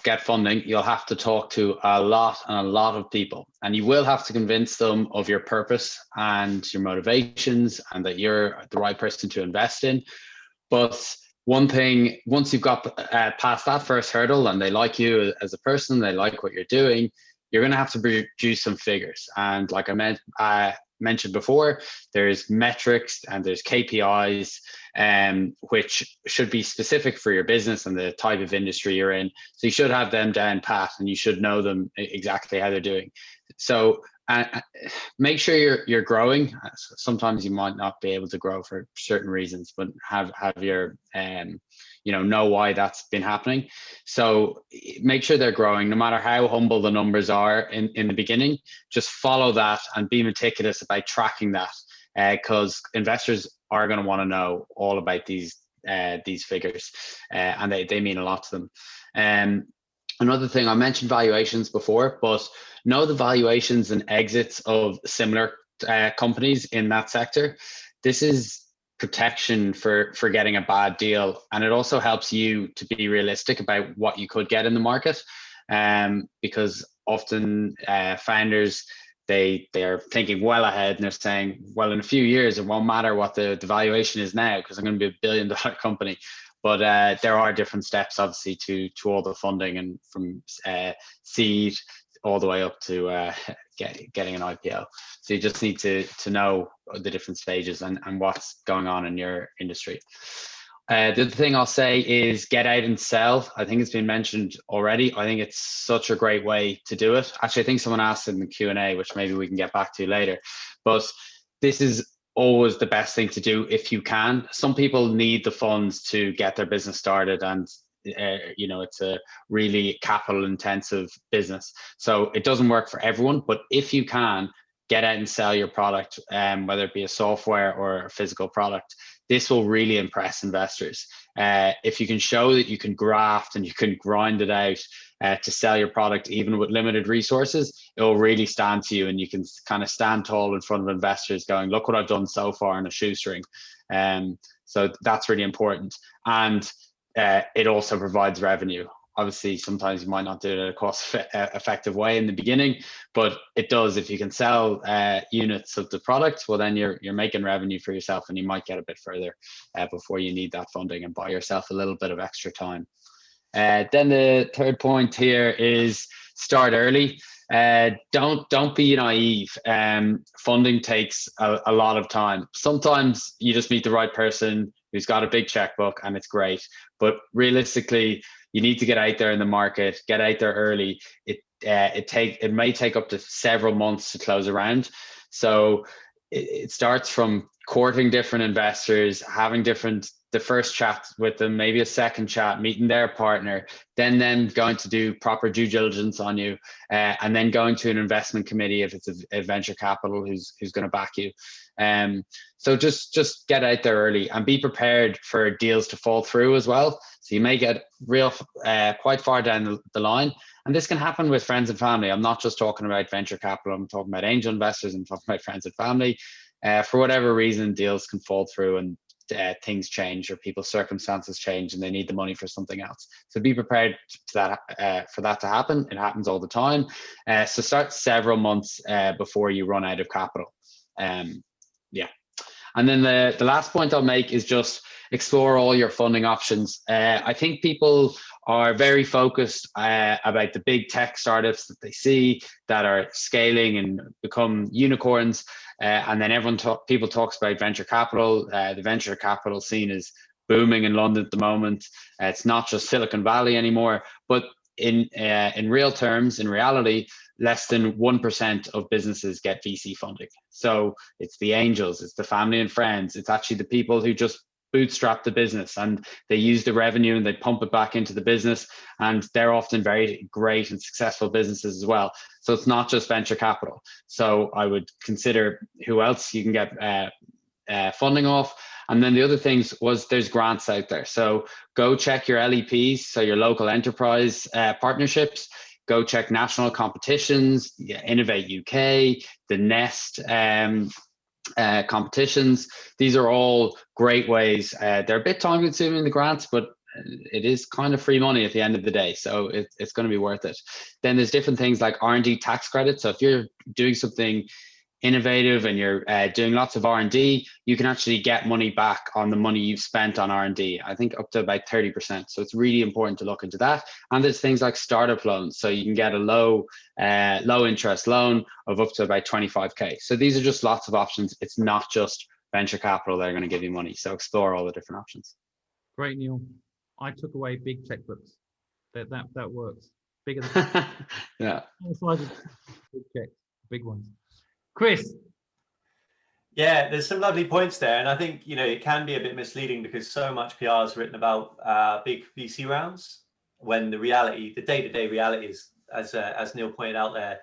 F: get funding, you'll have to talk to a lot of people, and you will have to convince them of your purpose and your motivations and that you're the right person to invest in. But one thing, once you've got past that first hurdle and they like you as a person, they like what you're doing, you're going to have to produce some figures. And like I mentioned before, there's metrics and there's KPIs, which should be specific for your business and the type of industry you're in. So you should have them down pat, and you should know them exactly how they're doing. So make sure you're growing. Sometimes you might not be able to grow for certain reasons, but have your know why that's been happening. So make sure they're growing, no matter how humble the numbers are in the beginning. Just follow that and be meticulous about tracking that, because investors are going to want to know all about these figures, and they mean a lot to them. Another thing, I mentioned valuations before, but know the valuations and exits of similar companies in that sector. This is protection for getting a bad deal, and it also helps you to be realistic about what you could get in the market, because often founders, they're thinking well ahead, and they're saying, well, in a few years it won't matter what the valuation is now because I'm going to be $1 billion company. But there are different steps, obviously, to all the funding, and from seed all the way up to getting an IPO. So you just need to know the different stages and what's going on in your industry. The other thing I'll say is get out and sell. I think it's been mentioned already. I think it's such a great way to do it. Actually, I think someone asked in the Q&A, which maybe we can get back to later. But this is always the best thing to do if you can. Some people need the funds to get their business started, and it's a really capital intensive business, so it doesn't work for everyone. But if you can, get out and sell your product, whether it be a software or a physical product. This will really impress investors. If you can show that you can graft and you can grind it out to sell your product, even with limited resources, it will really stand to you, and you can kind of stand tall in front of investors going, look what I've done so far in a shoestring. So that's really important. And it also provides revenue. Obviously, sometimes you might not do it in a cost-effective way in the beginning, but it does. If you can sell units of the product, well, then you're making revenue for yourself, and you might get a bit further before you need that funding and buy yourself a little bit of extra time. Then the third point here is start early. Don't be naive. Funding takes a lot of time. Sometimes you just meet the right person who's got a big checkbook, and it's great. But realistically, you need to get out there in the market, get out there early. It may take up to several months to close a round. So it starts from courting different investors, having the first chat with them, maybe a second chat, meeting their partner, then them going to do proper due diligence on you, and then going to an investment committee if it's a venture capital who's going to back you. So just get out there early and be prepared for deals to fall through as well. So you may get quite far down the line. And this can happen with friends and family. I'm not just talking about venture capital. I'm talking about angel investors. I'm talking about friends and family. For whatever reason, deals can fall through, and things change, or people's circumstances change, and they need the money for something else. So be prepared for that to happen. It happens all the time. So start several months before you run out of capital. And then the last point I'll make is just explore all your funding options. I think people are very focused about the big tech startups that they see that are scaling and become unicorns. And then people talks about venture capital. The venture capital scene is booming in London at the moment. It's not just Silicon Valley anymore, but in real terms, in reality, less than 1% of businesses get VC funding. So it's the angels, it's the family and friends, it's actually the people who just bootstrap the business, and they use the revenue and they pump it back into the business, and they're often very great and successful businesses as well. So it's not just venture capital. So I would consider who else you can get funding off. And then the other things was there's grants out there. So go check your LEPs, so your local enterprise partnerships. Go check national competitions, Innovate UK, the Nest competitions. These are all great ways. They're a bit time consuming, the grants, but it is kind of free money at the end of the day, so it's going to be worth it. Then there's different things like R&D tax credits. So if you're doing something innovative and you're doing lots of R&D, you can actually get money back on the money you've spent on R&D. I think up to about 30%. So it's really important to look into that. And there's things like startup loans. So you can get a low interest loan of up to about 25K. So these are just lots of options. It's not just venture capital that are going to give you money. So explore all the different options.
A: Great, Neil. I took away big checkbooks. That works. Bigger than
F: Yeah.
A: Big checks, big ones. Chris.
E: Yeah, there's some lovely points there, and I think it can be a bit misleading because so much PR is written about big VC rounds when the reality, the day-to-day reality is, as Neil pointed out there,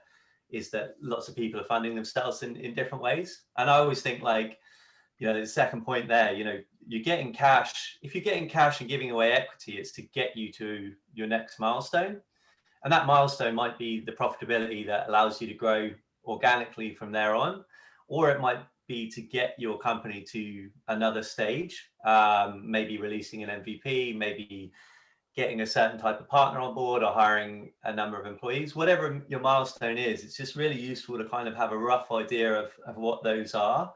E: is that lots of people are funding themselves in different ways. And I always think the second point there, you're getting cash. If you're getting cash and giving away equity, it's to get you to your next milestone, and that milestone might be the profitability that allows you to grow organically from there on, or it might be to get your company to another stage, maybe releasing an MVP, maybe getting a certain type of partner on board or hiring a number of employees. Whatever your milestone is, it's just really useful to kind of have a rough idea of what those are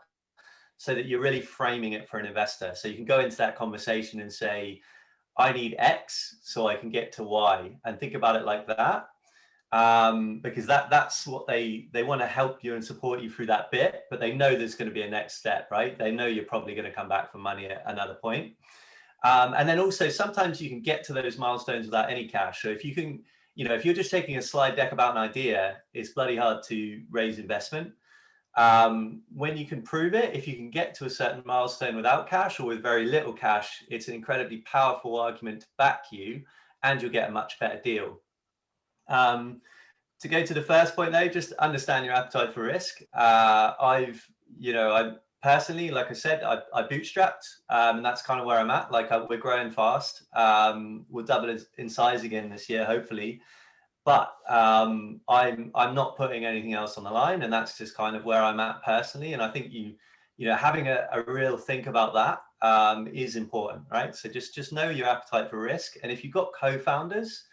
E: so that you're really framing it for an investor. So you can go into that conversation and say, I need X so I can get to Y, and think about it like that. Because that's what they want to help you and support you through that bit, but they know there's going to be a next step, right? They know you're probably going to come back for money at another point. And then also sometimes you can get to those milestones without any cash. So if you can, if you're just taking a slide deck about an idea, it's bloody hard to raise investment. When you can prove it, if you can get to a certain milestone without cash or with very little cash, it's an incredibly powerful argument to back you, and you'll get a much better deal. To go to the first point though, just understand your appetite for risk. I personally, like I said, I bootstrapped, and that's kind of where I'm at. We're growing fast. We'll double in size again this year, hopefully. But I'm not putting anything else on the line, and that's just kind of where I'm at personally. And I think having a real think about that is important, right? So just know your appetite for risk, and if you've got co-founders,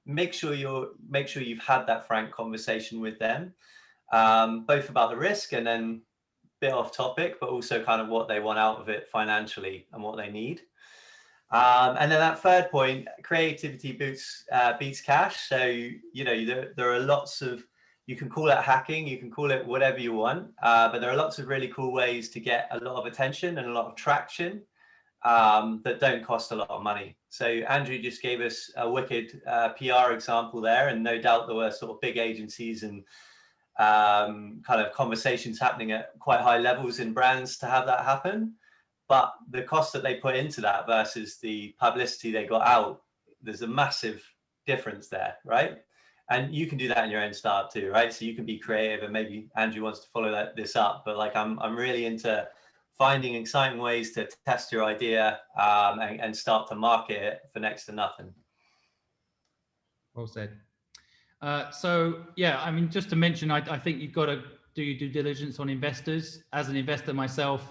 E: make sure you've had that frank conversation with them, both about the risk and then a bit off topic, but also kind of what they want out of it financially and what they need. And then that third point, creativity beats cash. So there are lots of, you can call it hacking, you can call it whatever you want, but there are lots of really cool ways to get a lot of attention and a lot of traction that don't cost a lot of money. So Andrew just gave us a wicked PR example there, and no doubt there were sort of big agencies and kind of conversations happening at quite high levels in brands to have that happen. But the cost that they put into that versus the publicity they got out, there's a massive difference there, right? And you can do that in your own startup too, right? So you can be creative, and maybe Andrew wants to follow this up, but I'm really into finding exciting ways to test your idea and start to market it for next to nothing.
A: Well said. So yeah, I mean, just to mention, I think you've got to do your due diligence on investors. As an investor myself,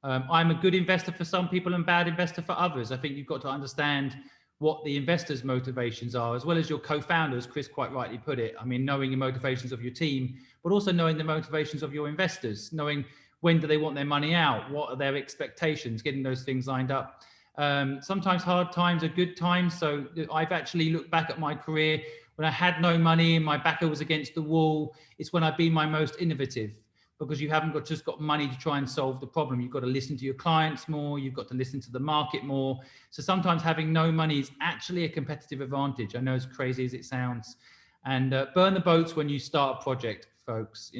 A: I'm a good investor for some people and bad investor for others. I think you've got to understand what the investors' motivations are, as well as your co-founders. Chris quite rightly put it. I mean, knowing the motivations of your team, but also knowing the motivations of your investors, knowing when do they want their money out, what are their expectations, getting those things lined up. Sometimes hard times are good times. So I've actually looked back at my career when I had no money and my backer was against the wall. It's when I've been my most innovative, because you haven't just got money to try and solve the problem. You've got to listen to your clients more. You've got to listen to the market more. So sometimes having no money is actually a competitive advantage. I know, as crazy as it sounds. And burn the boats when you start a project, folks.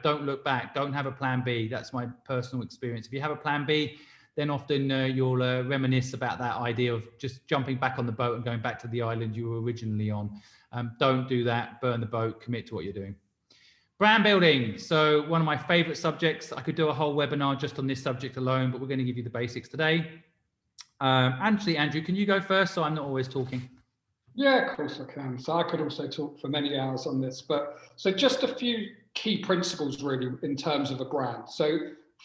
A: Don't look back. Don't have a plan B. That's my personal experience. If you have a plan B, then often you'll reminisce about that idea of just jumping back on the boat and going back to the island you were originally on. Don't do that. Burn the boat. Commit to what you're doing. Brand building. So one of my favorite subjects. I could do a whole webinar just on this subject alone, but we're going to give you the basics today. Actually, Andrew, can you go first, so I'm not always talking?
D: Yeah, of course I can. So I could also talk for many hours on this, so just a few key principles really in terms of a brand. So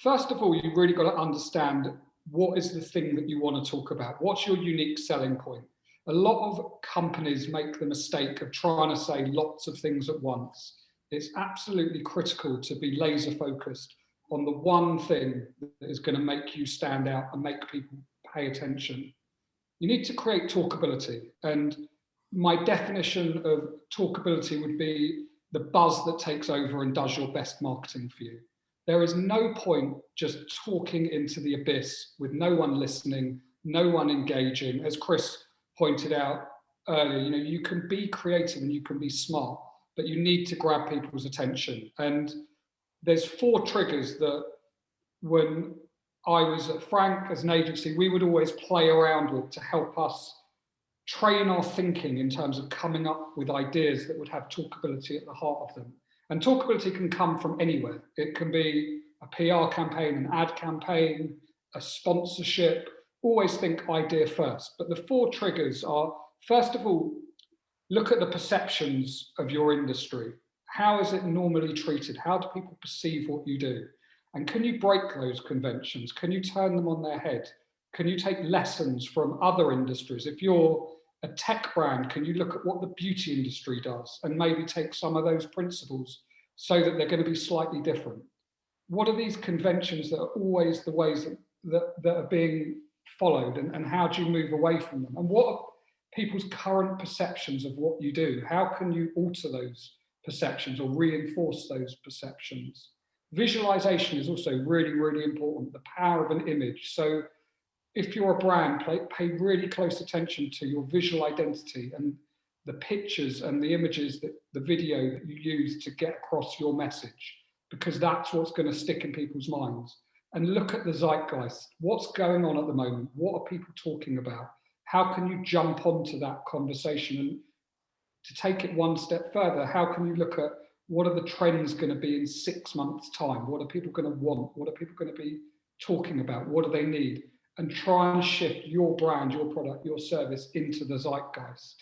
D: first of all, you really got to understand what is the thing that you want to talk about? What's your unique selling point? A lot of companies make the mistake of trying to say lots of things at once. It's absolutely critical to be laser focused on the one thing that is going to make you stand out and make people pay attention. You need to create talkability. And my definition of talkability would be the buzz that takes over and does your best marketing for you. There is no point just talking into the abyss with no one listening, no one engaging. As Chris pointed out earlier, you can be creative and you can be smart, but you need to grab people's attention. And there's 4 triggers that when I was at Frank as an agency, we would always play around with to help us train our thinking in terms of coming up with ideas that would have talkability at the heart of them. And talkability can come from anywhere. It can be a PR campaign, an ad campaign, a sponsorship. Always think idea first. But the 4 triggers are, first of all, look at the perceptions of your industry. How is it normally treated? How do people perceive what you do? And can you break those conventions? Can you turn them on their head? Can you take lessons from other industries? If you're a tech brand, can you look at what the beauty industry does and maybe take some of those principles so that they're going to be slightly different? What are these conventions that are always the ways that are being followed, and how do you move away from them? And what are people's current perceptions of what you do? How can you alter those perceptions or reinforce those perceptions? Visualization is also really, really important, the power of an image. So if you're a brand, pay really close attention to your visual identity and the pictures and the images, the video that you use to get across your message, because that's what's going to stick in people's minds. And look at the zeitgeist. What's going on at the moment? What are people talking about? How can you jump onto that conversation? And to take it one step further, how can you look at what are the trends going to be in 6 months' time? What are people going to want? What are people going to be talking about? What do they need? And try and shift your brand, your product, your service into the zeitgeist.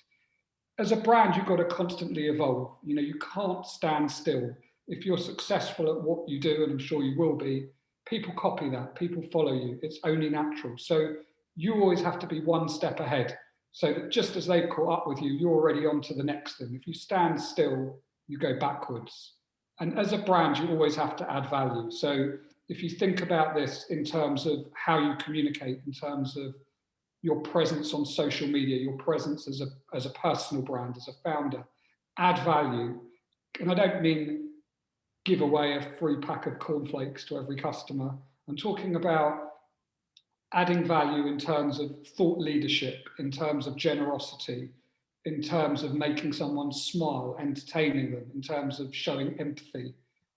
D: As a brand, you've got to constantly evolve. You can't stand still. If you're successful at what you do, and I'm sure you will be, people copy that, people follow you. It's only natural. So you always have to be one step ahead, so that just as they've caught up with you, you're already on to the next thing. If you stand still, you go backwards. And as a brand, you always have to add value. So if you think about this in terms of how you communicate, in terms of your presence on social media, your presence as a personal brand, as a founder, add value. And I don't mean give away a free pack of cornflakes to every customer. I'm talking about adding value in terms of thought leadership, in terms of generosity, in terms of making someone smile, entertaining them, in terms of showing empathy.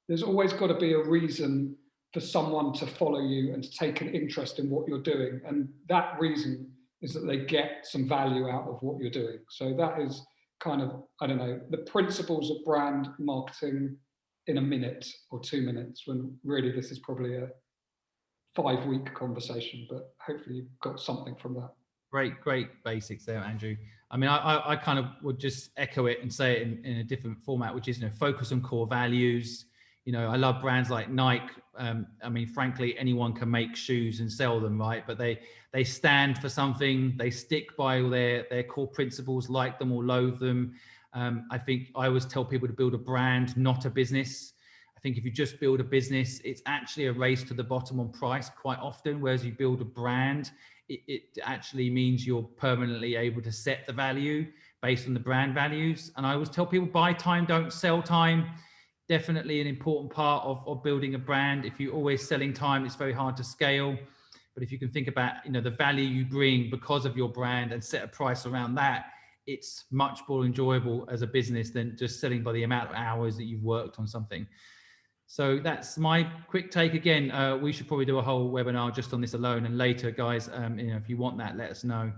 D: There's always got to be a reason for someone to follow you and to take an interest in what you're doing. And that reason is that they get some value out of what you're doing. So that is kind of, I don't know, the principles of brand marketing in a minute or 2 minutes, when really this is probably a 5-week conversation, but hopefully you've got something from that.
A: Great basics there, Andrew. I mean, I kind of would just echo it and say it in a different format, which is, focus on core values. I love brands like Nike. I mean, frankly, anyone can make shoes and sell them, right? But they stand for something. They stick by all their core principles, like them or loathe them. I think I always tell people to build a brand, not a business. I think if you just build a business, it's actually a race to the bottom on price quite often, whereas you build a brand, it actually means you're permanently able to set the value based on the brand values. And I always tell people, buy time, don't sell time. Definitely an important part of building a brand. If you're always selling time, it's very hard to scale. But if you can think about, the value you bring because of your brand and set a price around that, it's much more enjoyable as a business than just selling by the amount of hours that you've worked on something. So that's my quick take. Again, we should probably do a whole webinar just on this alone. And later, guys, if you want that, let us know.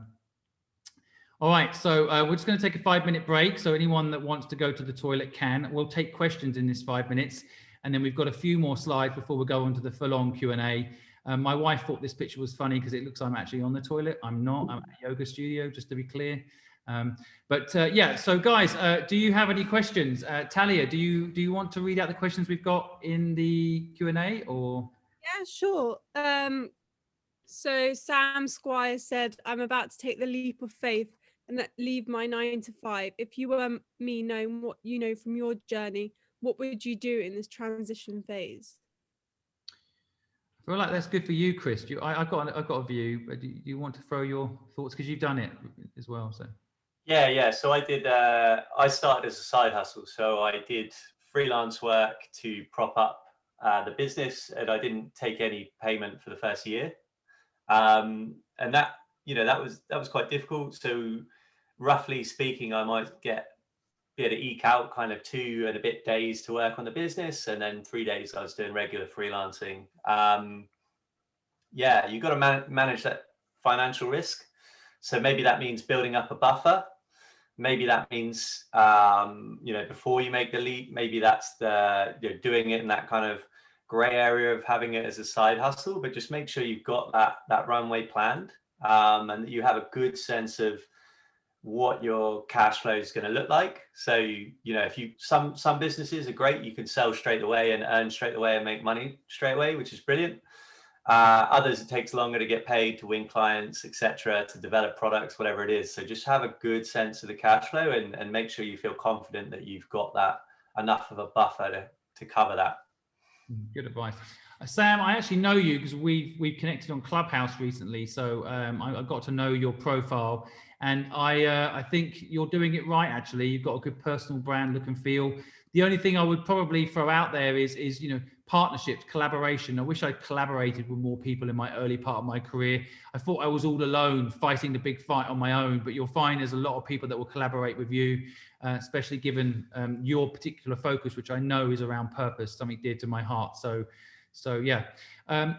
A: All right, so we're just going to take a 5-minute break. So anyone that wants to go to the toilet can. We'll take questions in this 5 minutes. And then we've got a few more slides before we go on to the full-on Q&A. My wife thought this picture was funny because it looks like I'm actually on the toilet. I'm not. I'm at a yoga studio, just to be clear. Yeah, so guys, do you have any questions? Talia, do you want to read out the questions we've got in the Q&A, or?
B: Yeah, sure. So Sam Squire said, I'm about to take the leap of faith and leave my 9 to 5. If you were me, knowing what you know from your journey, what would you do in this transition phase?
A: I feel like that's good for you, Chris. I've got a view, but do you want to throw your thoughts, because you've done it as well? So
E: Yeah. So I did. I started as a side hustle. So I did freelance work to prop up the business, and I didn't take any payment for the first year. And that, that was quite difficult. So roughly speaking, I might be able to eke out kind of 2 and a bit days to work on the business, and then 3 days I was doing regular freelancing. Yeah, you've got to manage that financial risk. So maybe that means building up a buffer. Maybe that means, before you make the leap, maybe that's doing it in that kind of gray area of having it as a side hustle, but just make sure you've got that runway planned, and that you have a good sense of what your cash flow is going to look like. So, if some businesses are great, you can sell straight away and earn straight away and make money straight away, which is brilliant. Others, it takes longer to get paid, to win clients, etc., to develop products, whatever it is. So just have a good sense of the cash flow, and make sure you feel confident that you've got that enough of a buffer to cover that.
A: good advice. Sam, I actually know you because we've connected on Clubhouse recently, so I got to know your profile, and I think you're doing it right. Actually, you've got a good personal brand look and feel. The only thing I would probably throw out there is partnerships, collaboration. I wish I'd collaborated with more people in my early part of my career. I thought I was all alone fighting the big fight on my own, but you'll find there's a lot of people that will collaborate with you, especially given your particular focus, which I know is around purpose, something dear to my heart. So yeah.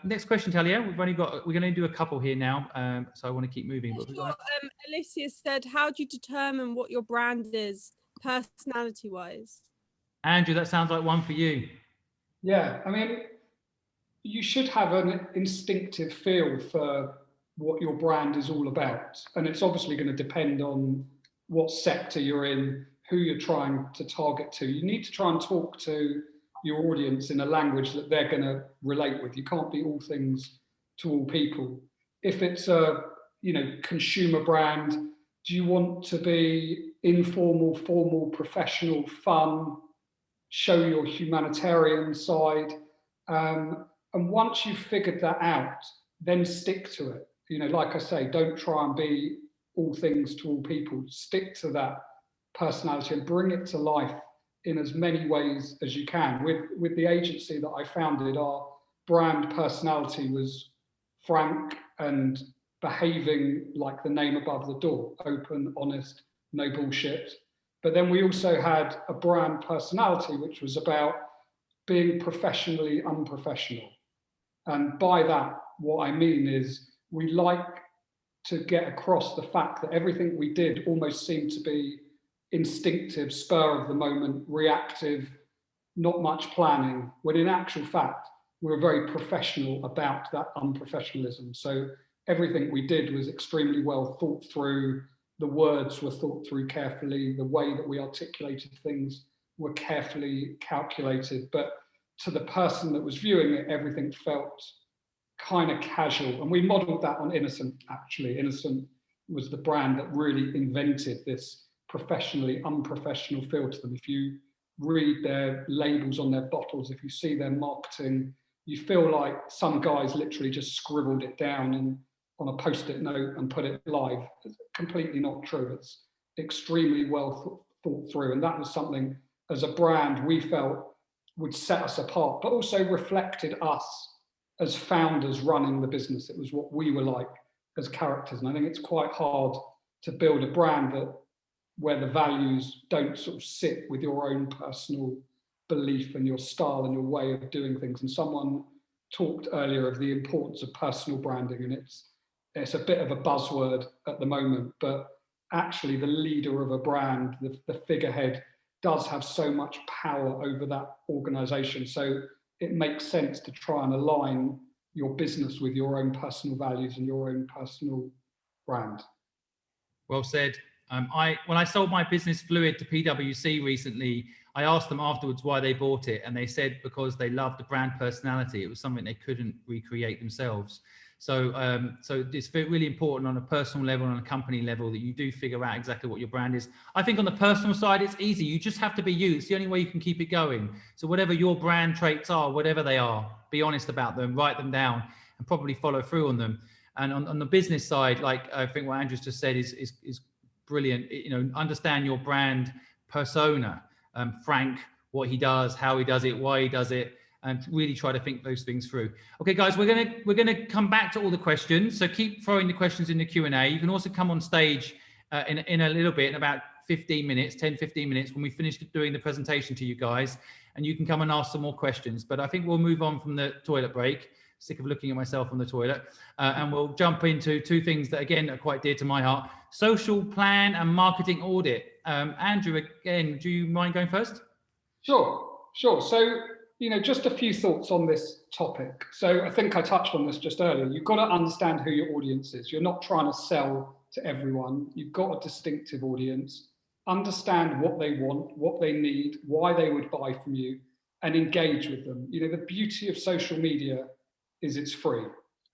A: Next question, Talia. We're going to do a couple here now, so I want to keep moving. But
B: Sure. Alicia said, how do you determine what your brand is, personality-wise?
A: Andrew, that sounds like one for you.
D: Yeah, I mean, you should have an instinctive feel for what your brand is all about. And it's obviously going to depend on what sector you're in, who you're trying to target to. You need to try and talk to your audience in a language that they're going to relate with. You can't be all things to all people. If it's a consumer brand, do you want to be informal, formal, professional, fun, show your humanitarian side? And once you've figured that out, then stick to it. Like I say, don't try and be all things to all people. Stick to that personality and bring it to life in as many ways as you can. With the agency that I founded, our brand personality was frank and behaving like the name above the door, open, honest, no bullshit. But then we also had a brand personality, which was about being professionally unprofessional. And by that, what I mean is we like to get across the fact that everything we did almost seemed to be instinctive, spur of the moment, reactive, not much planning, when in actual fact, we were very professional about that unprofessionalism. So everything we did was extremely well thought through. The words were thought through carefully. The way that we articulated things were carefully calculated. But to the person that was viewing it, everything felt kind of casual. And we modeled that on Innocent, actually. Innocent was the brand that really invented this professionally unprofessional feel to them. If you read their labels on their bottles, if you see their marketing, you feel like some guys literally just scribbled it down and on a post-it note and put it live. It's completely not true. It's extremely well thought through. And that was something as a brand we felt would set us apart, but also reflected us as founders running the business. It was what we were like as characters. And I think it's quite hard to build a brand where the values don't sort of sit with your own personal belief and your style and your way of doing things. And someone talked earlier of the importance of personal branding, and it's a bit of a buzzword at the moment, but actually the leader of a brand, the figurehead, does have so much power over that organization. So it makes sense to try and align your business with your own personal values and your own personal brand.
A: Well said. When I sold my business Fluid to PwC recently, I asked them afterwards why they bought it, and they said because they loved the brand personality. It was something they couldn't recreate themselves. So it's really important on a personal level, on a company level, that you do figure out exactly what your brand is. I think on the personal side, it's easy. You just have to be you. It's the only way you can keep it going. So whatever your brand traits are, whatever they are, be honest about them, write them down, and probably follow through on them. And on the business side, like I think what Andrew's just said is brilliant. You know, understand your brand persona. Frank, what he does, how he does it, why he does it, and really try to think those things through. Okay, guys, we're gonna come back to all the questions. So keep throwing the questions in the Q&A. You can also come on stage in a little bit, in about 15 minutes, 10, 15 minutes, when we finish doing the presentation to you guys, and you can come and ask some more questions. But I think we'll move on from the toilet break. Sick of looking at myself on the toilet. And we'll jump into two things that, again, are quite dear to my heart: social plan and marketing audit. Andrew, again, do you mind going first?
D: Sure. So, just a few thoughts on this topic. So I think I touched on this just earlier. You've got to understand who your audience is. You're not trying to sell to everyone. You've got a distinctive audience. Understand what they want, what they need, why they would buy from you, and engage with them. The beauty of social media is it's free.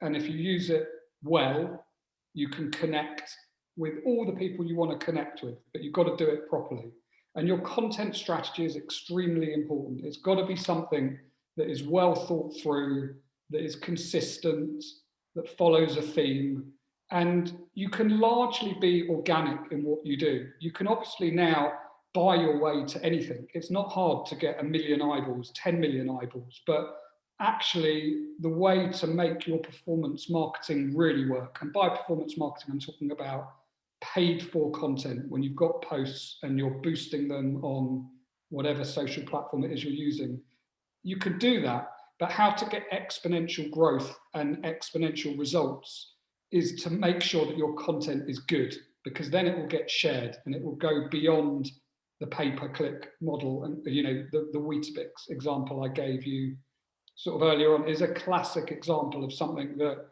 D: And if you use it well, you can connect with all the people you want to connect with, but you've got to do it properly. And your content strategy is extremely important. It's got to be something that is well thought through, that is consistent, that follows a theme. And you can largely be organic in what you do. You can obviously now buy your way to anything. It's not hard to get 1 million eyeballs, 10 million eyeballs, but actually the way to make your performance marketing really work, and by performance marketing, I'm talking about paid for content, when you've got posts and you're boosting them on whatever social platform it is you're using, you can do that. But how to get exponential growth and exponential results is to make sure that your content is good, because then it will get shared and it will go beyond the pay-per-click model. And the Weetabix example I gave you sort of earlier on is a classic example of something that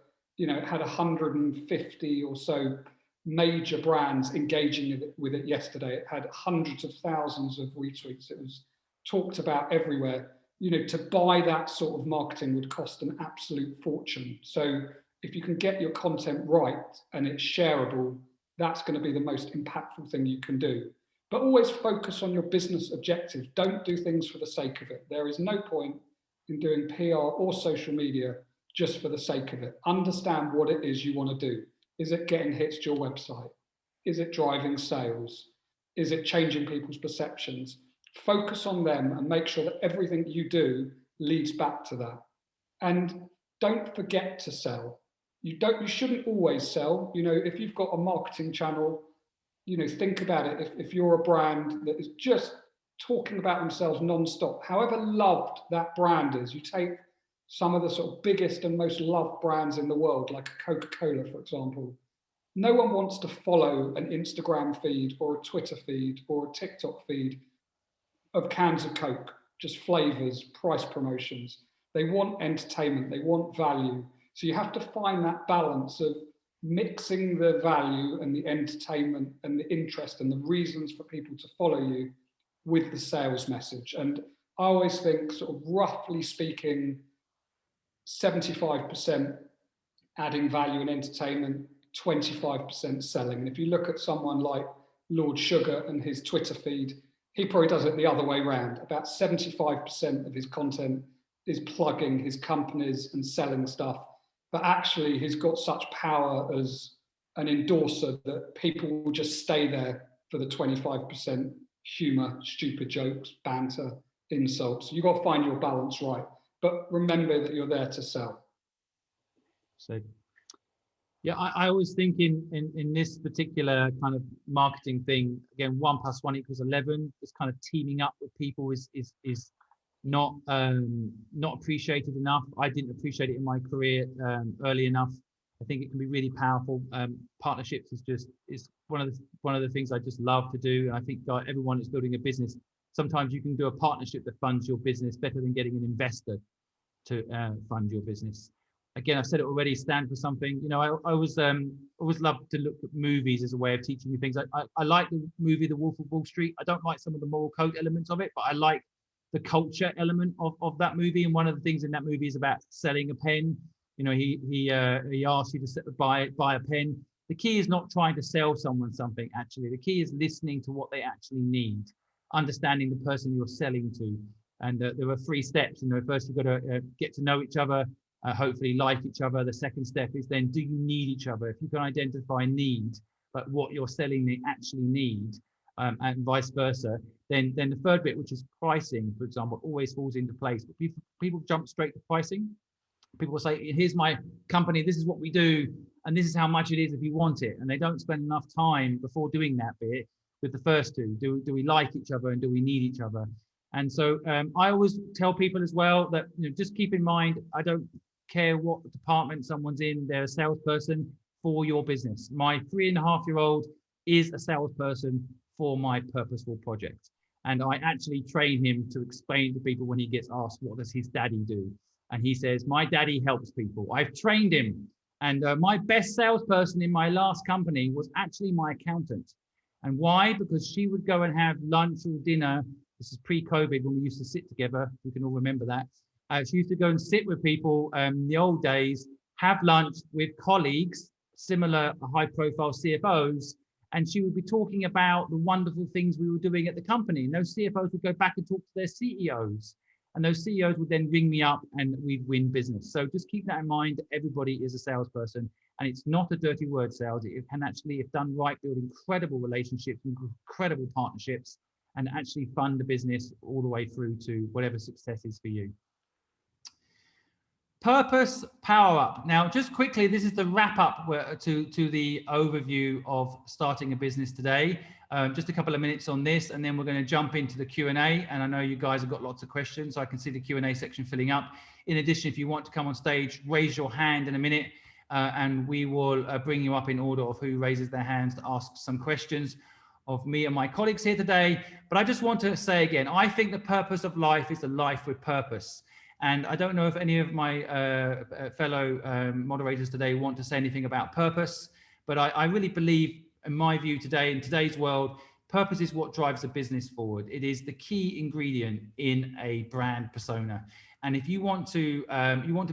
D: had 150 or so major brands engaging with it yesterday. It had hundreds of thousands of retweets. It was talked about everywhere. To buy that sort of marketing would cost an absolute fortune. So if you can get your content right and it's shareable, that's going to be the most impactful thing you can do. But always focus on your business objectives. Don't do things for the sake of it. There is no point in doing PR or social media just for the sake of it. Understand what it is you want to do. Is it getting hits to your website? Is it driving sales? Is it changing people's perceptions? Focus on them and make sure that everything you do leads back to that. And don't forget to sell. You shouldn't always sell. If you've got a marketing channel, think about it. If you're a brand that is just talking about themselves non-stop, however loved that brand is, you take some of the sort of biggest and most loved brands in the world, like Coca-Cola, for example. No one wants to follow an Instagram feed or a Twitter feed or a TikTok feed of cans of Coke, just flavors, price promotions. They want entertainment, they want value. So you have to find that balance of mixing the value and the entertainment and the interest and the reasons for people to follow you with the sales message. And I always think, sort of roughly speaking, 75% adding value and entertainment, 25% selling. And if you look at someone like Lord Sugar and his Twitter feed, he probably does it the other way around. About 75% of his content is plugging his companies and selling stuff. But actually, he's got such power as an endorser that people will just stay there for the 25% humor, stupid jokes, banter, insults. You've got to find your balance right. But remember that you're there to sell.
A: So, yeah, I always think in this particular kind of marketing thing, again, 1 + 1 = 11. This kind of teaming up with people is not appreciated enough. I didn't appreciate it in my career early enough. I think it can be really powerful. Partnerships is one of the things I just love to do. And I think everyone that's building a business, sometimes you can do a partnership that funds your business better than getting an investor to fund your business. Again, I've said it already, stand for something. I always love to look at movies as a way of teaching you things. I like the movie The Wolf of Wall Street. I don't like some of the moral code elements of it, but I like the culture element of that movie. And one of the things in that movie is about selling a pen. he asks you to buy a pen. The key is not trying to sell someone something. Actually, the key is listening to what they actually need, understanding the person you're selling to. And there are 3 steps. First you've got to get to know each other, hopefully like each other. The second step is then, do you need each other? If you can identify need, but what you're selling they actually need, and vice versa, then the third bit, which is pricing, for example, always falls into place. But people jump straight to pricing. People will say, here's my company, this is what we do, and this is how much it is if you want it. And they don't spend enough time before doing that bit with the first 2. Do we like each other and do we need each other? And so I always tell people as well that, just keep in mind, I don't care what department someone's in, they're a salesperson for your business. My 3.5-year-old is a salesperson for my purposeful project. And I actually train him to explain to people when he gets asked, what does his daddy do? And he says, my daddy helps people. I've trained him. And my best salesperson in my last company was actually my accountant. And why? Because she would go and have lunch or dinner. This is pre-COVID when we used to sit together. We can all remember that. She used to go and sit with people in the old days, have lunch with colleagues, similar high-profile CFOs, and she would be talking about the wonderful things we were doing at the company. And those CFOs would go back and talk to their CEOs. And those CEOs would then ring me up and we'd win business. So just keep that in mind. Everybody is a salesperson, and it's not a dirty word, sales. It can actually, if done right, build incredible relationships, incredible partnerships, and actually fund the business all the way through to whatever success is for you. Purpose power up. Now, just quickly, this is the wrap up to the overview of starting a business today. Just a couple of minutes on this, and then we're going to jump into the Q&A. And I know you guys have got lots of questions, so I can see the Q&A section filling up. In addition, if you want to come on stage, raise your hand in a minute, and we will bring you up in order of who raises their hands to ask some questions of me and my colleagues here today. But I just want to say again, I think the purpose of life is a life with purpose. And I don't know if any of my fellow moderators today want to say anything about purpose, but I really believe, in my view today, in today's world, purpose is what drives a business forward. It is the key ingredient in a brand persona. And if you want to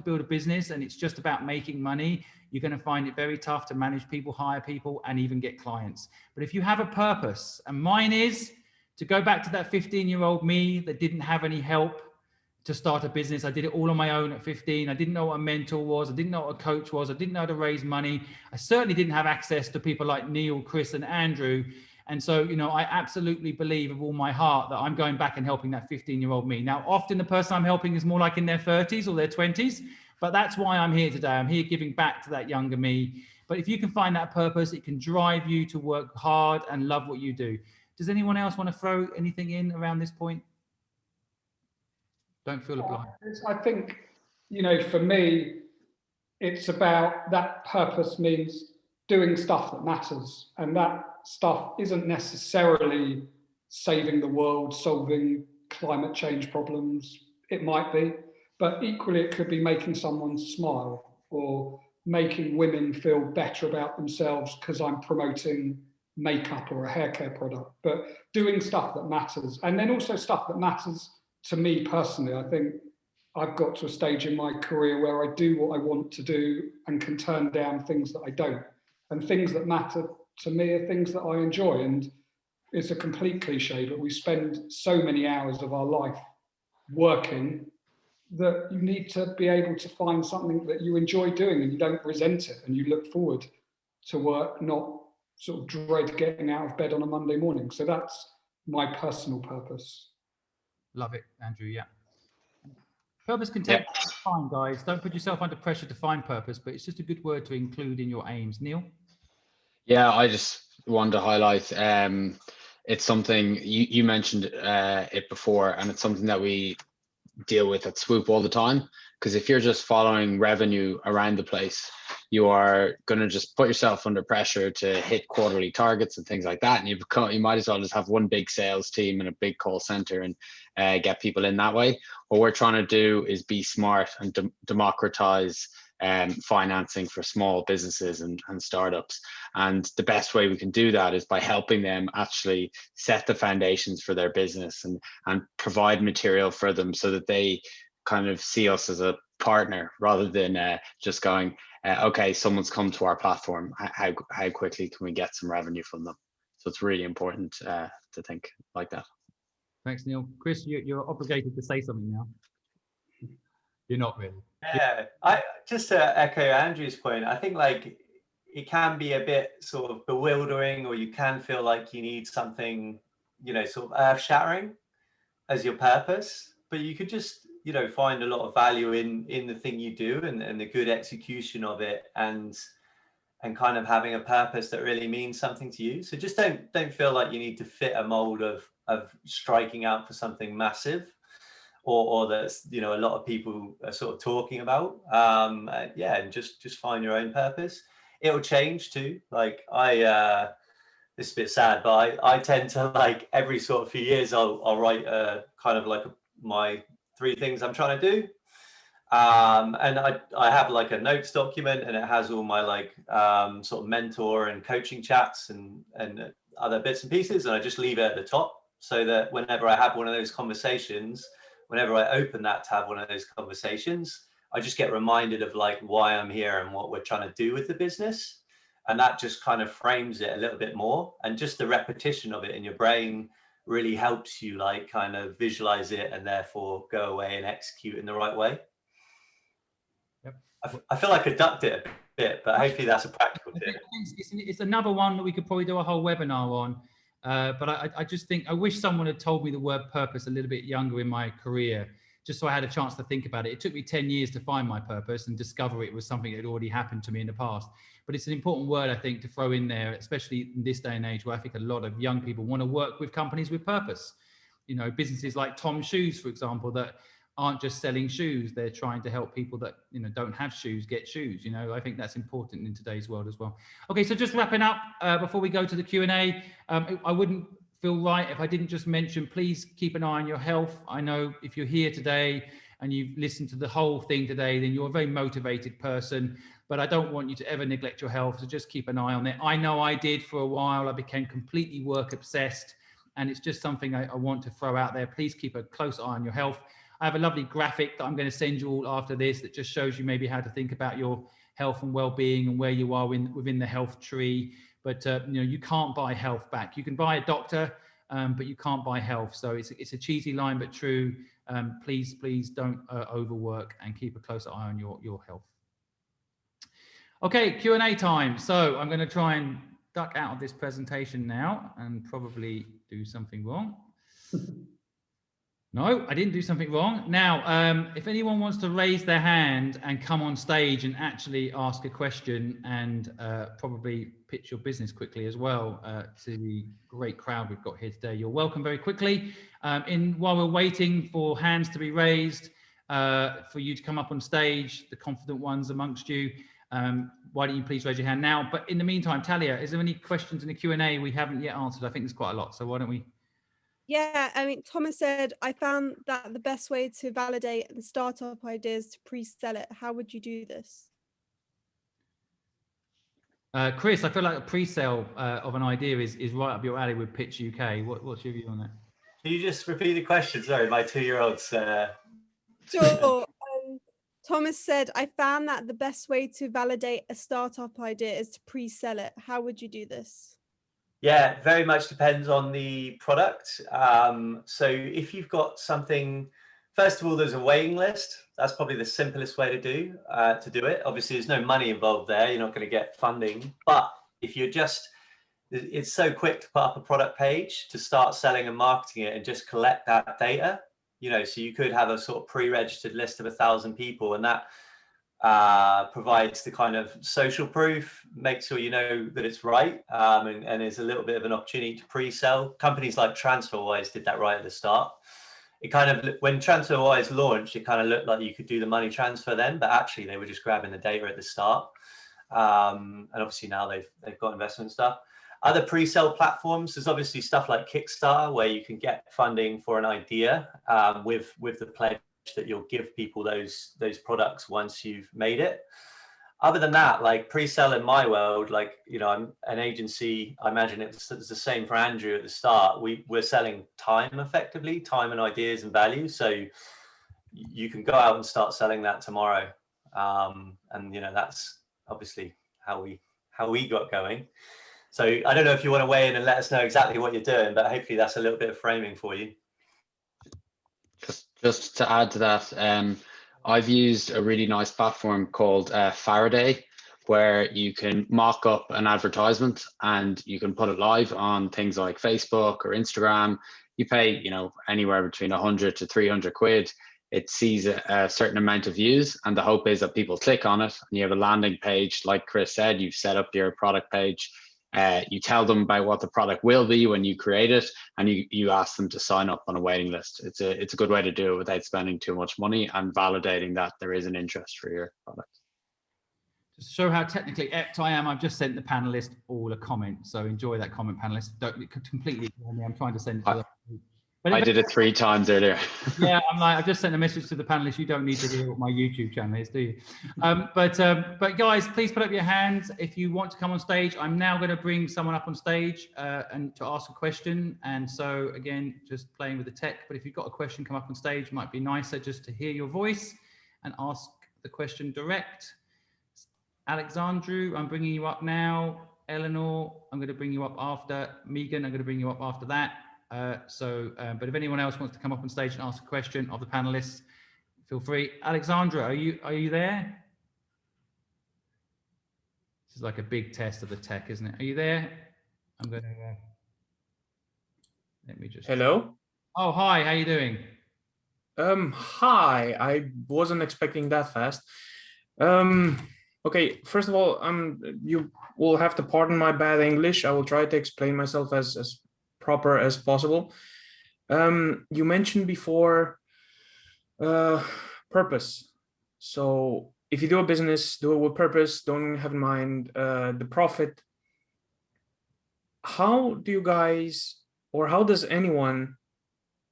A: build a business and it's just about making money, you're going to find it very tough to manage people, hire people, and even get clients. But if you have a purpose, and mine is to go back to that 15-year-old me that didn't have any help to start a business. I did it all on my own at 15. I didn't know what a mentor was. I didn't know what a coach was. I didn't know how to raise money. I certainly didn't have access to people like Neil, Chris, and Andrew. And so, I absolutely believe with all my heart that I'm going back and helping that 15-year-old me. Now, often the person I'm helping is more like in their 30s or their 20s, but that's why I'm here today. I'm here giving back to that younger me. But if you can find that purpose, it can drive you to work hard and love what you do. Does anyone else want to throw anything in around this point? Don't feel obliged.
D: I think, for me, it's about that purpose means doing stuff that matters. And that stuff isn't necessarily saving the world, solving climate change problems. It might be, but equally it could be making someone smile or making women feel better about themselves because I'm promoting makeup or a hair care product, but doing stuff that matters. And then also stuff that matters to me personally. I think I've got to a stage in my career where I do what I want to do and can turn down things that I don't. And things that matter to me are things that I enjoy. And it's a complete cliche, but we spend so many hours of our life working that you need to be able to find something that you enjoy doing and you don't resent it and you look forward to work, not sort of dread getting out of bed on a Monday morning. So that's my personal purpose.
A: Love it, Andrew. Yeah. Purpose can take time, guys. Don't put yourself under pressure to find purpose, but it's just a good word to include in your aims. Neil?
F: Yeah, I just wanted to highlight, it's something you mentioned it before, and it's something that we deal with at Swoop all the time. Because if you're just following revenue around the place, you are going to just put yourself under pressure to hit quarterly targets and things like that. And you might as well just have one big sales team and a big call center and get people in that way. What we're trying to do is be smart and democratize financing for small businesses and startups. And the best way we can do that is by helping them actually set the foundations for their business and provide material for them so that they kind of see us as a partner rather than just going, okay, someone's come to our platform. How quickly can we get some revenue from them? So it's really important to think like that.
A: Thanks, Neil. Chris, you're obligated to say something now. You're not really.
E: Yeah, I just to echo Andrew's point, I think like it can be a bit sort of bewildering, or you can feel like you need something, you know, sort of earth-shattering as your purpose, but you could just, you know, find a lot of value in the thing you do and the good execution of it, and kind of having a purpose that really means something to you. So just don't feel like you need to fit a mold of striking out for something massive, or that's, you know, a lot of people are sort of talking about. Yeah, and just find your own purpose. It'll change too. Like this is a bit sad, but I tend to, like, every sort of few years I'll write kind of like my 3 things I'm trying to do. And I have like a notes document, and it has all my like sort of mentor and coaching chats and other bits and pieces, and I just leave it at the top, so that whenever I have one of those conversations, whenever I open that to have one of those conversations, I just get reminded of like why I'm here and what we're trying to do with the business. And that just kind of frames it a little bit more, and just the repetition of it in your brain really helps you like kind of visualize it and therefore go away and execute in the right way. I feel like I ducked it a bit, but hopefully that's a practical tip.
A: It's another one that we could probably do a whole webinar on. But I just think I wish someone had told me the word purpose a little bit younger in my career, just so I had a chance to think about it. It took me 10 years to find my purpose and discover it was something that had already happened to me in the past. But it's an important word, I think, to throw in there, especially in this day and age where I think a lot of young people want to work with companies with purpose. You know, businesses like Tom Shoes, for example, that aren't just selling shoes, they're trying to help people that, you know, don't have shoes get shoes. You know, I think that's important in today's world as well. Okay, so just wrapping up before we go to the Q&A, I wouldn't feel right if I didn't just mention, please keep an eye on your health. I know if you're here today and you've listened to the whole thing today, then you're a very motivated person, but I don't want you to ever neglect your health, so just keep an eye on it. I know I did for a while. I became completely work obsessed, and it's just something I want to throw out there. Please keep a close eye on your health. I have a lovely graphic that I'm going to send you all after this that just shows you maybe how to think about your health and well-being and where you are within the health tree. But you know, you can't buy health back. You can buy a doctor, but you can't buy health. So it's a cheesy line, but true. Please don't overwork, and keep a close eye on your health. Okay, Q&A time. So I'm going to try and duck out of this presentation now and probably do something wrong. No, I didn't do something wrong. Now, if anyone wants to raise their hand and come on stage and actually ask a question and probably pitch your business quickly as well to the great crowd we've got here today, you're welcome very quickly. While we're waiting for hands to be raised, for you to come up on stage, the confident ones amongst you, why don't you please raise your hand now? But in the meantime, Talia, is there any questions in the Q&A we haven't yet answered? I think there's quite a lot, so why don't we?
B: Yeah, I mean, Thomas said, I found that the best way to validate and startup ideas to pre-sell it. How would you do this?
A: Chris, I feel like a pre-sale of an idea is right up your alley with Pitch UK. What's your view on that?
E: Can you just repeat the question? Sorry, my 2-year-old's
B: Sure. Thomas said, I found that the best way to validate a startup idea is to pre-sell it. How would you do this?
E: Yeah, very much depends on the product. So if you've got something, first of all, there's a waiting list. That's probably the simplest way to do it. Obviously, there's no money involved there. You're not going to get funding. But if you're just, it's so quick to put up a product page to start selling and marketing it and just collect that data. You know, so you could have a sort of pre-registered list of 1,000 people, and that provides the kind of social proof, make sure you know that it's right, and is a little bit of an opportunity to pre-sell. Companies like TransferWise did that right at the start. It kind of, when TransferWise launched, it kind of looked like you could do the money transfer then, but actually they were just grabbing the data at the start. And obviously now they've got investment stuff. Other pre-sale platforms, there's obviously stuff like Kickstarter, where you can get funding for an idea with the pledge that you'll give people those products once you've made it. Other than that, like pre-sell in my world, like, you know, I'm an agency. I imagine it's the same for Andrew at the start. We're selling time, effectively, time and ideas and value. So you can go out and start selling that tomorrow. And you know, that's obviously how we got going. So I don't know if you want to weigh in and let us know exactly what you're doing, but hopefully that's a little bit of framing for you.
F: Just to add to that, I've used a really nice platform called Faraday, where you can mock up an advertisement and you can put it live on things like Facebook or Instagram. You pay, you know, anywhere between 100 to 300 quid. It sees a certain amount of views, and the hope is that people click on it. And you have a landing page, like Chris said. You've set up your product page. You tell them about what the product will be when you create it, and you ask them to sign up on a waiting list. It's a good way to do it without spending too much money and validating that there is an interest for your product.
A: Just to show how technically apt I am, I've just sent the panelists all a comment. So enjoy that comment, panelists. Don't completely ignore me. I'm trying to send it to them. But
F: I did it 3 times earlier.
A: Yeah, I've just sent a message to the panelists. You don't need to hear what my YouTube channel is, do you? But guys, please put up your hands if you want to come on stage. I'm now going to bring someone up on stage and to ask a question. And so again, just playing with the tech. But if you've got a question, come up on stage. It might be nicer just to hear your voice and ask the question direct. Alexandru, I'm bringing you up now. Eleanor, I'm going to bring you up after. Megan, I'm going to bring you up after that. But if anyone else wants to come up on stage and ask a question of the panelists, feel free. Alexandra, are you there? This is like a big test of the tech, isn't it? Are you there? I'm going to let me just.
I: Hello.
A: Oh, hi. How you doing?
I: Hi. I wasn't expecting that fast. Okay. First of all, you will have to pardon my bad English. I will try to explain myself as proper as possible. You mentioned before purpose. So if you do a business, do it with purpose. Don't have in mind the profit. How do you guys, or how does anyone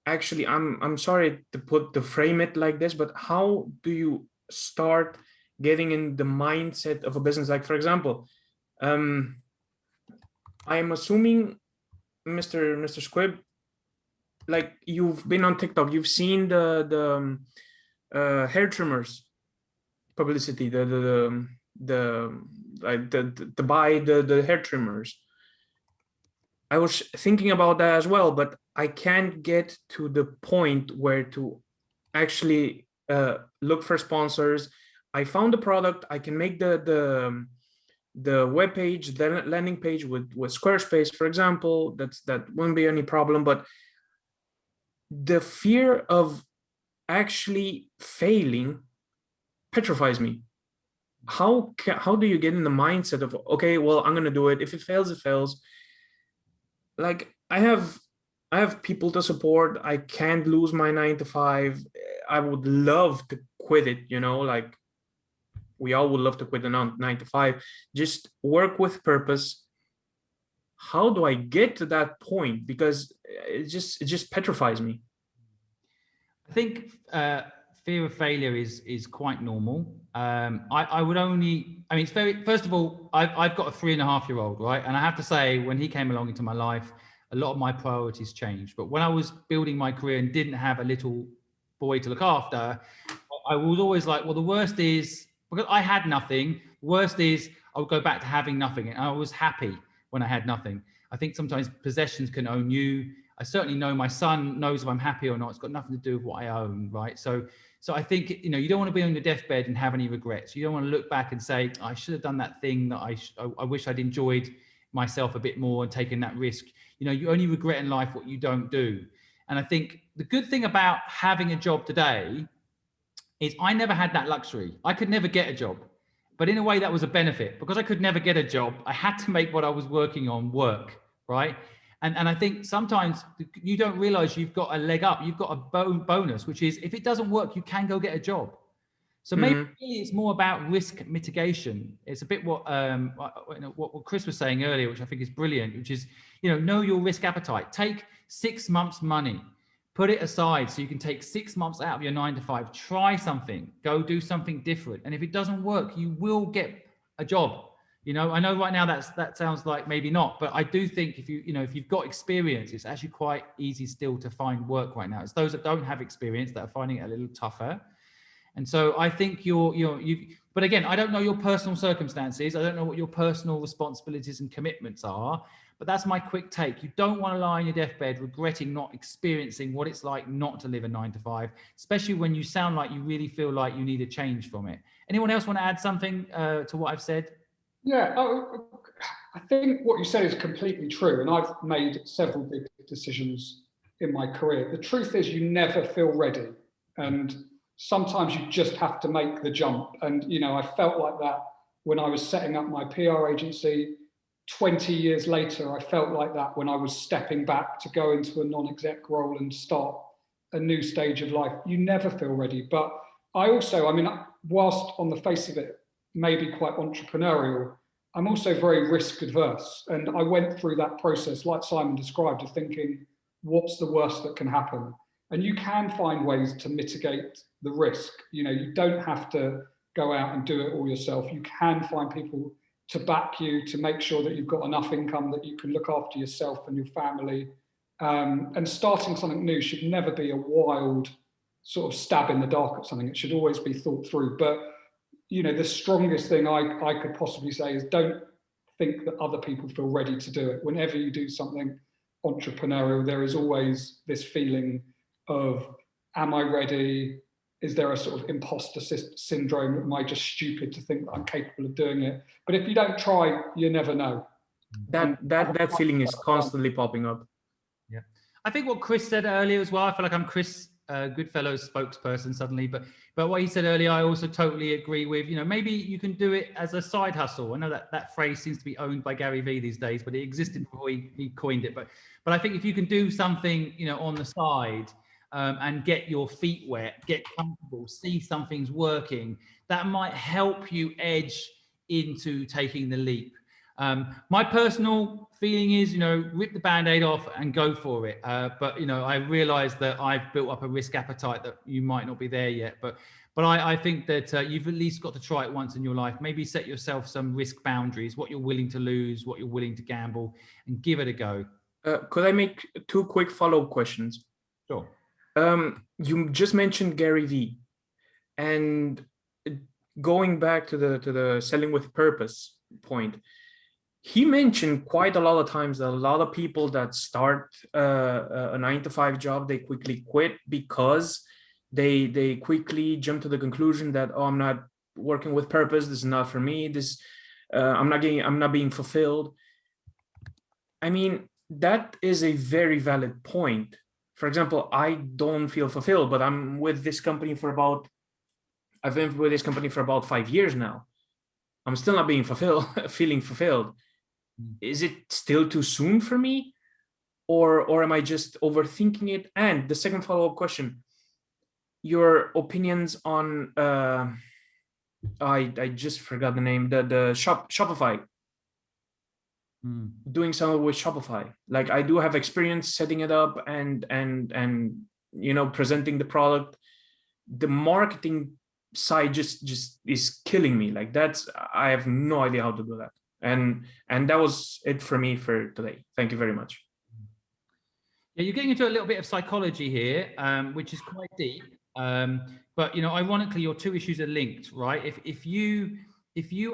I: actually? I'm sorry to frame it like this, but how do you start getting in the mindset of a business? Like, for example, I'm assuming Mr. Squibb, like you've been on TikTok, you've seen the hair trimmers publicity, to buy the hair trimmers. I was thinking about that as well, but I can't get to the point where to actually look for sponsors. I found the product. I can make the web page, the landing page with Squarespace, for example. That won't be any problem. But the fear of actually failing petrifies me. How do you get in the mindset of, okay, well, I'm gonna do it. If it fails, it fails. Like I have people to support. I can't lose my 9 to 5. I would love to quit it, you know, like we all would love to quit the 9 to 5. Just work with purpose. How do I get to that point? Because it just petrifies me.
A: I think fear of failure is quite normal. I would only, I mean, it's very, first of all, I've got a 3.5-year-old, right? And I have to say, when he came along into my life, a lot of my priorities changed. But when I was building my career and didn't have a little boy to look after, I was always like, well, the worst is, because I had nothing, worst is I would go back to having nothing. And I was happy when I had nothing. I think sometimes possessions can own you. I certainly know my son knows if I'm happy or not. It's got nothing to do with what I own, right? So I think, you know, you don't want to be on your deathbed and have any regrets. You don't want to look back and say, I should have done that thing that I wish I'd enjoyed myself a bit more and taken that risk. You know, you only regret in life what you don't do. And I think the good thing about having a job today is I never had that luxury. I could never get a job. But in a way that was a benefit, because I could never get a job. I had to make what I was working on work, right? And I think sometimes you don't realize you've got a leg up. You've got a bonus, which is if it doesn't work, you can go get a job. So maybe really it's more about risk mitigation. It's a bit what Chris was saying earlier, which I think is brilliant, which is, you know your risk appetite. Take 6 months money, put it aside so you can take 6 months out of your 9 to 5, try something, go do something different. And if it doesn't work, you will get a job. You know, I know right now that sounds like maybe not, but I do think if you've got experience, it's actually quite easy still to find work right now. It's those that don't have experience that are finding it a little tougher. And so I think but again, I don't know your personal circumstances. I don't know what your personal responsibilities and commitments are, but that's my quick take. You don't want to lie on your deathbed regretting not experiencing what it's like not to live a 9 to 5, especially when you sound like you really feel like you need a change from it. Anyone else want to add something to what I've said?
D: Yeah, I think what you said is completely true. And I've made several big decisions in my career. The truth is you never feel ready. And sometimes you just have to make the jump. And, I felt like that when I was setting up my PR agency. 20 years later, I felt like that when I was stepping back to go into a non-exec role and start a new stage of life. You never feel ready. But I also, whilst on the face of it, maybe quite entrepreneurial, I'm also very risk adverse. And I went through that process, like Simon described, of thinking, what's the worst that can happen? And you can find ways to mitigate the risk. You don't have to go out and do it all yourself. You can find people to back you, to make sure that you've got enough income that you can look after yourself and your family. And starting something new should never be a wild sort of stab in the dark at something. It should always be thought through. But the strongest thing I could possibly say is don't think that other people feel ready to do it. Whenever you do something entrepreneurial, there is always this feeling of, am I ready? Is there a sort of imposter syndrome? Am I just stupid to think that I'm capable of doing it? But if you don't try, you never know.
I: That feeling is constantly popping up.
A: Yeah, I think what Chris said earlier as well. I feel like I'm Chris Goodfellow's spokesperson suddenly, but what he said earlier, I also totally agree with. Maybe you can do it as a side hustle. I know that phrase seems to be owned by Gary Vee these days, but it existed before he coined it. But I think if you can do something, on the side and get your feet wet, get comfortable, see something's working, that might help you edge into taking the leap. My personal feeling is, rip the Band-Aid off and go for it. But I realize that I've built up a risk appetite that you might not be there yet. But I think that you've at least got to try it once in your life. Maybe set yourself some risk boundaries, what you're willing to lose, what you're willing to gamble, and give it a go.
I: Could I make 2 quick follow-up questions?
A: Sure.
I: You just mentioned Gary Vee, and going back to the selling with purpose point. He mentioned quite a lot of times that a lot of people that start a 9 to 5 job, they quickly quit because they quickly jump to the conclusion that, oh, I'm not working with purpose. This is not for me. I'm not being fulfilled. I mean, that is a very valid point. For example, I don't feel fulfilled, but I've been with this company for about 5 years now. I'm still not being feeling fulfilled. Is it still too soon for me, or am I just overthinking it? And the second follow-up question, your opinions on I just forgot the name, the Shopify. Doing something with Shopify. Like, I do have experience setting it up and presenting the product. The marketing side just is killing me. Like, I have no idea how to do that. And that was it for me for today. Thank you very much.
A: Yeah, you're getting into a little bit of psychology here, which is quite deep. But ironically, your 2 issues are linked, right? If you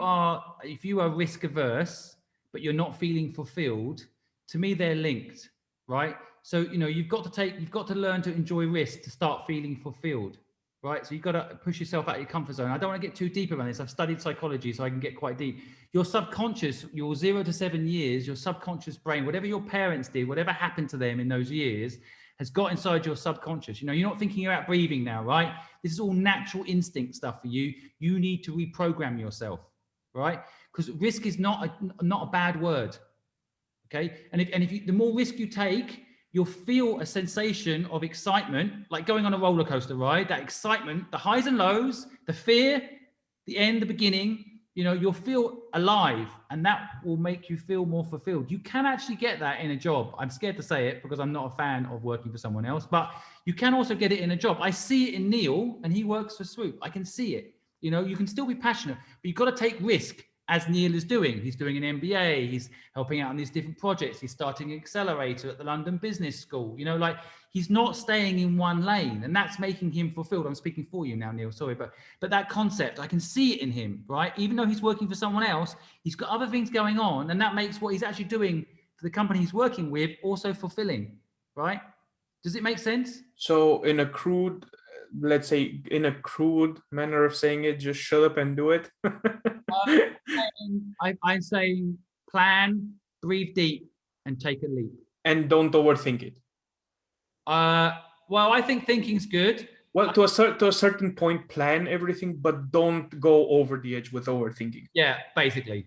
A: are risk averse, but you're not feeling fulfilled, to me they're linked, right? So you've got to learn to enjoy risk to start feeling fulfilled. Right, so you've got to push yourself out of your comfort zone. I don't want to get too deep around this. I've studied psychology, so I can get quite deep. Your subconscious, your 0 to 7 years, your subconscious brain, whatever your parents did, whatever happened to them in those years, has got inside your subconscious. You're not thinking about breathing now, right? This is all natural instinct stuff for you. You need to reprogram yourself, right? Because risk is not a bad word, okay? And if the more risk you take, you'll feel a sensation of excitement, like going on a roller coaster ride. That excitement, the highs and lows, the fear, the end, the beginning, you'll feel alive, and that will make you feel more fulfilled. You can actually get that in a job. I'm scared to say it because I'm not a fan of working for someone else, but you can also get it in a job. I see it in Neil, and he works for Swoop. I can see it. You can still be passionate, but you've got to take risk as Neil is doing. He's doing an MBA, he's helping out on these different projects, he's starting an accelerator at the London Business School. You know, like, he's not staying in one lane, and that's making him fulfilled. I'm speaking for you now, Neil, sorry, but that concept, I can see it in him, right? Even though he's working for someone else, he's got other things going on, and that makes what he's actually doing for the company he's working with also fulfilling, right? Does it make sense?
I: So in a crude, let's say, in a crude manner of saying it, just shut up and do it.
A: I'm saying plan, breathe deep, and take a leap.
I: And don't overthink it.
A: Well, I think thinking's good.
I: Well, to a certain point, plan everything, but don't go over the edge with overthinking.
A: Yeah, basically.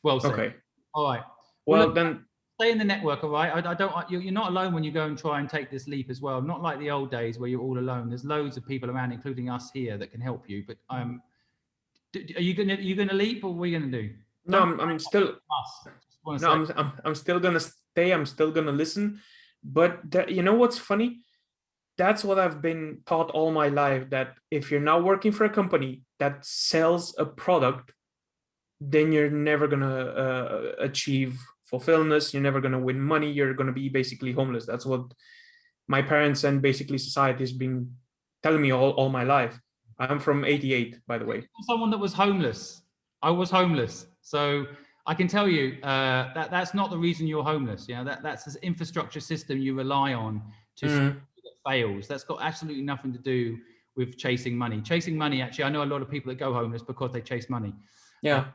A: Well said.
I: Okay.
A: All right.
I: Well,
A: look,
I: then
A: stay in the network, all right? I don't. You're not alone when you go and try and take this leap as well. Not like the old days where you're all alone. There's loads of people around, including us here, that can help you. But are you gonna leap, or what are you gonna do?
I: no, I'm still. No, I'm still gonna stay. I'm still gonna listen. But you know what's funny? That's what I've been taught all my life, that if you're now working for a company that sells a product, then you're never gonna achieve fulfillment. You're never gonna win money. You're gonna be basically homeless. That's what my parents and basically society has been telling me all my life. I'm from '88, by the way.
A: Someone that was homeless. I was homeless, so I can tell you that's not the reason you're homeless. You know, that's this infrastructure system you rely on to that fails. That's got absolutely nothing to do with chasing money. Chasing money, actually, I know a lot of people that go homeless because they chase money.
I: Yeah.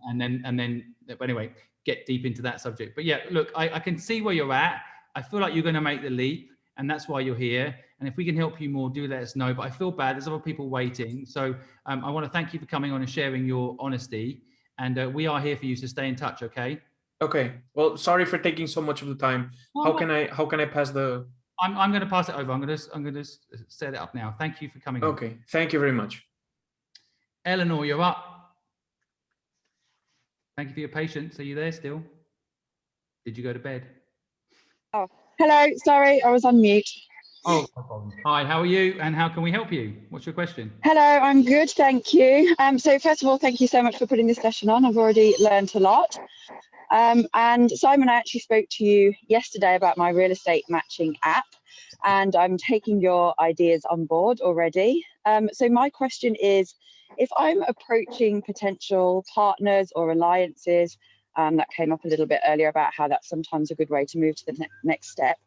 A: And then, but anyway, get deep into that subject. But yeah, look, I can see where you're at. I feel like you're going to make the leap, and that's why you're here. And if we can help you more, do let us know. But I feel bad. There's other people waiting. So I want to thank you for coming on and sharing your honesty. And we are here for you, so stay in touch, okay?
I: Okay. Well, sorry for taking so much of the time. How can I pass the? I'm
A: going to pass it over. I'm going to set it up now. Thank you for coming.
I: Okay. On. Thank you very much.
A: Eleanor, you're up. Thank you for your patience. Are you there still? Did you go to bed?
J: Oh, hello. Sorry, I was on mute.
A: Oh, no problem. Hi, how are you? And how can we help you? What's your question?
J: Hello, I'm good, thank you. So first of all, thank you so much for putting this session on. I've already learned a lot. And Simon, I actually spoke to you yesterday about my real estate matching app, and I'm taking your ideas on board already. So my question is, if I'm approaching potential partners or alliances, that came up a little bit earlier about how that's sometimes a good way to move to the next step.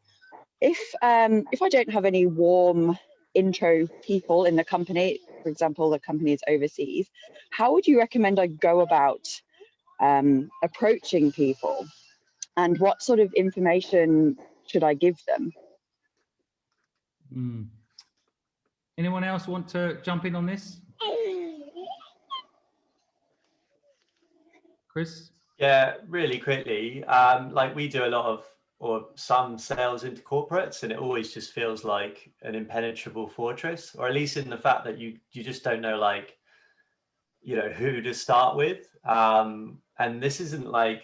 J: If I don't have any warm intro people in the company, for example, the company is overseas, how would you recommend I go about approaching people, and what sort of information should I give them?
A: Anyone else want to jump in on this? Chris?
E: Yeah, really quickly. Like, we do a lot of, or some sales into corporates, and it always just feels like an impenetrable fortress, or at least in the fact that you just don't know, like, you know, who to start with. And this isn't like,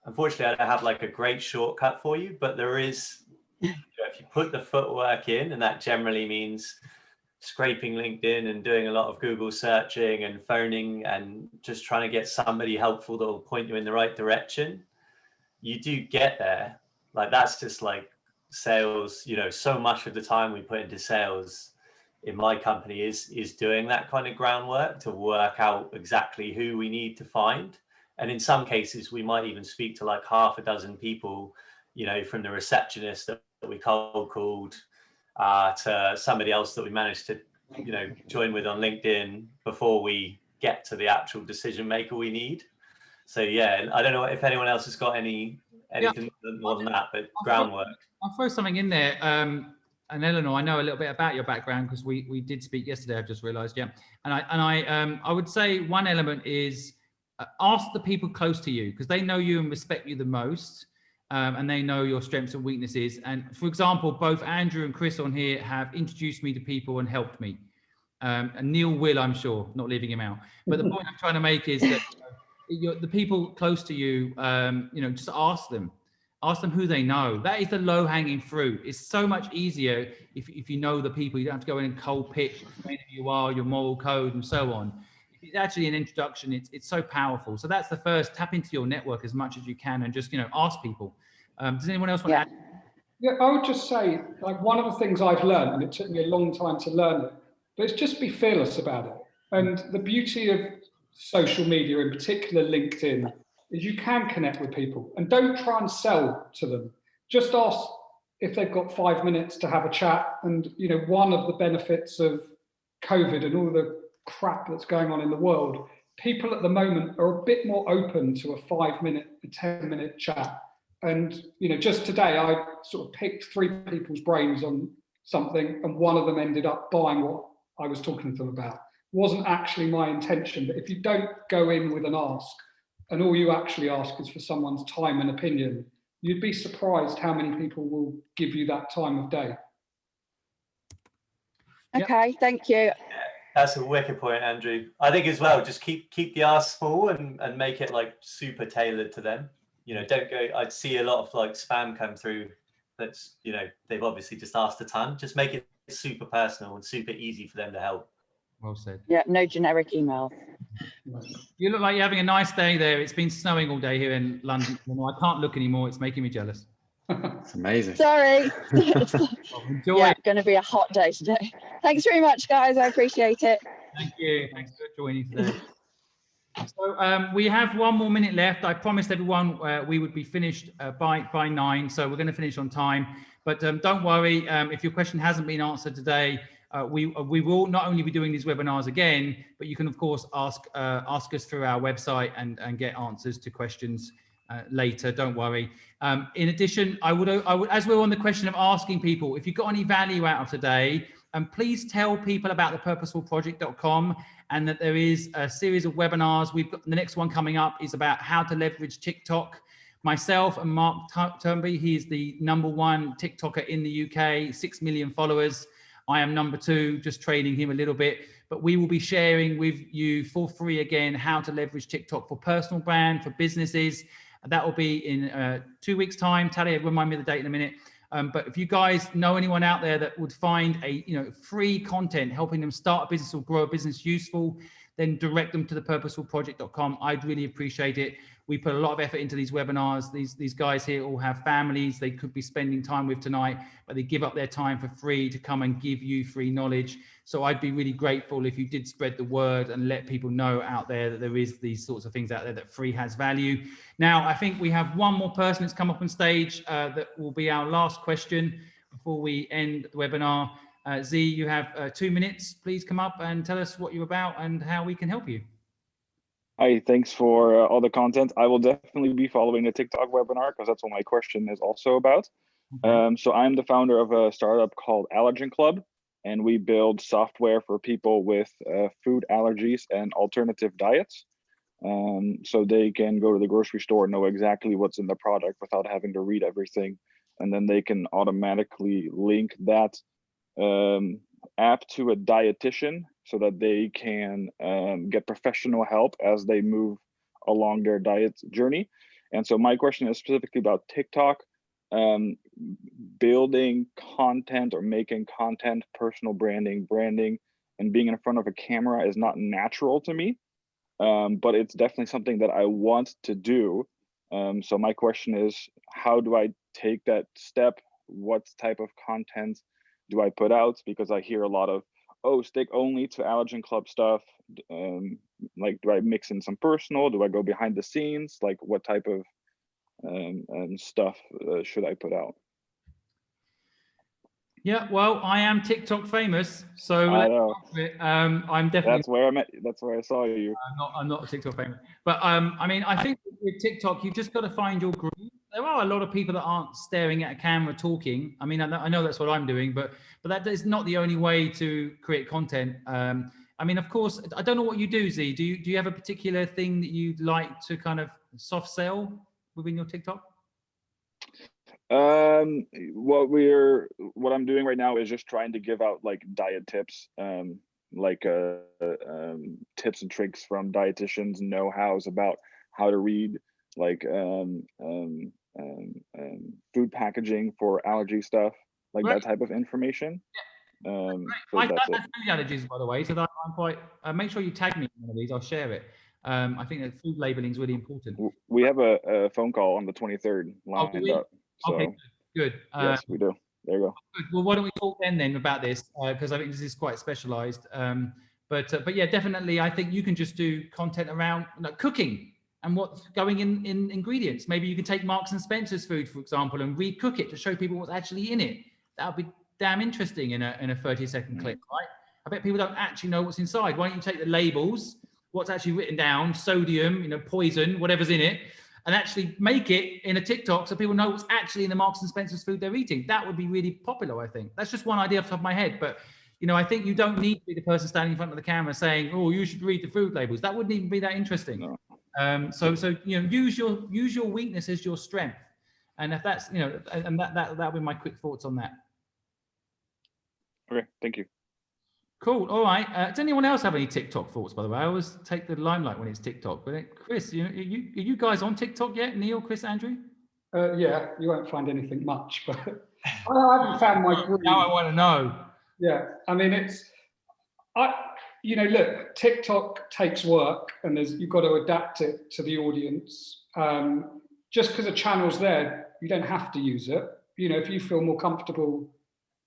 E: unfortunately, I don't have like a great shortcut for you, but there is, you know, if you put the footwork in, and that generally means scraping LinkedIn and doing a lot of Google searching and phoning and just trying to get somebody helpful that will point you in the right direction, you do get there. Like, that's just like sales, you know, so much of the time we put into sales in my company is doing that kind of groundwork to work out exactly who we need to find. And in some cases, we might even speak to like half a dozen people, you know, from the receptionist that we cold called to somebody else that we managed to, you know, join with on LinkedIn before we get to the actual decision maker we need. So yeah, I don't know if anyone else has got anything more than that, but groundwork.
A: I'll throw something in there. And Eleanor, I know a little bit about your background because we did speak yesterday. I've just realised, yeah. And I would say one element is ask the people close to you, because they know you and respect you the most, and they know your strengths and weaknesses. And for example, both Andrew and Chris on here have introduced me to people and helped me. And Neil will, I'm sure, not leaving him out. But the point I'm trying to make is that the people close to you, you know, just ask them who they know. That is the low-hanging fruit. It's so much easier if you know the people. You don't have to go in and cold pitch, explain who you are, your moral code, and so on. it's actually an introduction. It's so powerful. So that's the first. Tap into your network as much as you can, and just ask people. Does anyone else want to add?
D: Yeah, I would just say, like, one of the things I've learned, and it took me a long time to learn it, but it's just be fearless about it. And the beauty of social media, in particular LinkedIn, is you can connect with people, and don't try and sell to them. Just ask if they've got 5 minutes to have a chat. And one of the benefits of COVID and all the crap that's going on in the world, people at the moment are a bit more open to a 5-minute, a 10-minute chat. And just today, I sort of picked 3 people's brains on something, and one of them ended up buying what I was talking to them about. Wasn't actually my intention, but if you don't go in with an ask, and all you actually ask is for someone's time and opinion, you'd be surprised how many people will give you that time of day.
J: Okay, thank you.
E: That's a wicked point, Andrew. I think as well, just keep the ask small and make it like super tailored to them. Don't go. I'd see a lot of like spam come through. That's they've obviously just asked a ton. Just make it super personal and super easy for them to help.
A: Well said.
J: Yeah, no generic email.
A: You look like you're having a nice day there. It's been snowing all day here in London. I can't look anymore. It's making me jealous.
F: It's amazing.
J: Sorry.
A: Enjoy.
J: Yeah, going to be a hot day today. Thanks very much, guys. I appreciate it.
A: Thank you. Thanks for joining today. So we have 1 more minute left. I promised everyone we would be finished by 9, so we're going to finish on time. But don't worry, if your question hasn't been answered today, we will not only be doing these webinars again, but you can of course ask us through our website and get answers to questions later. Don't worry. In addition, I would, as we're on the question of asking people, if you got any value out of today, please tell people about thepurposefulproject.com, and that there is a series of webinars. We've got the next one coming up is about how to leverage TikTok. Myself and Mark Turnby, he's the #1 TikToker in the UK, 6 million followers. I am #2, just training him a little bit. But we will be sharing with you for free again how to leverage TikTok for personal brand, for businesses. That will be in 2 weeks' time. Talia, remind me of the date in a minute. But if you guys know anyone out there that would find free content helping them start a business or grow a business useful, then direct them to thepurposefulproject.com. I'd really appreciate it. We put a lot of effort into these webinars. These guys here all have families they could be spending time with tonight, but they give up their time for free to come and give you free knowledge. So I'd be really grateful if you did spread the word and let people know out there that there is these sorts of things out there, that free has value. Now, I think we have one more person that's come up on stage that will be our last question before we end the webinar. Z, you have 2 minutes. Please come up and tell us what you're about and how we can help you.
K: Hi, thanks for all the content. I will definitely be following the TikTok webinar because that's what my question is also about.
A: Okay.
K: So I'm the founder of a startup called Allergen Club, and we build software for people with food allergies and alternative diets. So they can go to the grocery store and know exactly what's in the product without having to read everything. And then they can automatically link that app to a dietitian so that they can get professional help as they move along their diet journey. And so my question is specifically about TikTok. Building content or making content, personal branding, and being in front of a camera is not natural to me, but it's definitely something that I want to do. So my question is, how do I take that step? What type of content do I put out? Because I hear a lot of, oh, stick only to Allergen Club stuff. Like, do I mix in some personal? Do I go behind the scenes? Like, what type of stuff should I put out?
A: Yeah, well, I am TikTok famous, so
K: I know.
A: I'm definitely.
K: That's where I met. That's where I saw you.
A: I'm not TikTok famous, but I mean, I think with TikTok, you've just got to find your groove. There are a lot of people that aren't staring at a camera talking. I mean, I know that's what I'm doing, but that is not the only way to create content. I mean, of course, I don't know what you do, Z. Do you have a particular thing that you'd like to kind of soft sell within your TikTok?
K: What I'm doing right now is just trying to give out like diet tips, tips and tricks from dietitians, know-hows about how to read like food packaging for allergy stuff, like
A: Right.
K: that type of information. So
A: My
K: that's
A: son
K: it.
A: has food allergies, by the way, so that I'm quite. Make sure you tag me in one of these. I'll share it. I think that food labeling is really important.
K: We have a phone call on the 23rd
A: Oh, do
K: lined
A: we?
K: up. So
A: Okay, good.
K: yes, we do. There you go.
A: Good. Well, why don't we talk then about this? Because I think this is quite specialized. But yeah, definitely, I think you can just do content around cooking and what's going in ingredients. Maybe you can take Marks and Spencer's food, for example, and recook it to show people what's actually in it. That would be damn interesting in a 30-second clip, right? I bet people don't actually know what's inside. Why don't you take the labels, what's actually written down, sodium, poison, whatever's in it, and actually make it in a TikTok so people know what's actually in the Marks and Spencer's food they're eating. That would be really popular, I think. That's just one idea off the top of my head. But, I think you don't need to be the person standing in front of the camera saying, oh, you should read the food labels. That wouldn't even be that interesting.
K: No.
A: So use your weakness as your strength. And if that's, and that'll be my quick thoughts on that.
K: Okay, thank you.
A: Cool. All right. Does anyone else have any TikTok thoughts, by the way? I always take the limelight when it's TikTok. But Chris, are you guys on TikTok yet? Neil, Chris, Andrew?
D: Yeah, you won't find anything much, but I haven't found my groove.
A: Now I want to know.
D: Yeah, I mean, look, TikTok takes work, and you've got to adapt it to the audience. Just because a channel's there, you don't have to use it. If you feel more comfortable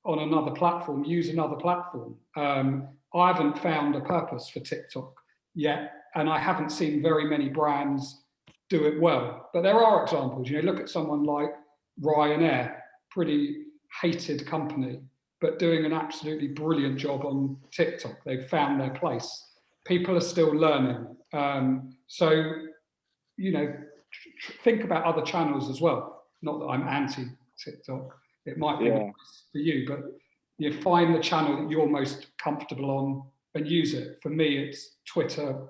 D: on another platform, use another platform. I haven't found a purpose for TikTok yet, and I haven't seen very many brands do it well. But there are examples. Look at someone like Ryanair, pretty hated company, but doing an absolutely brilliant job on TikTok. They've found their place. People are still learning. So, think about other channels as well. Not that I'm anti-TikTok. It might be for you, but you find the channel that you're most comfortable on and use it. For me, it's Twitter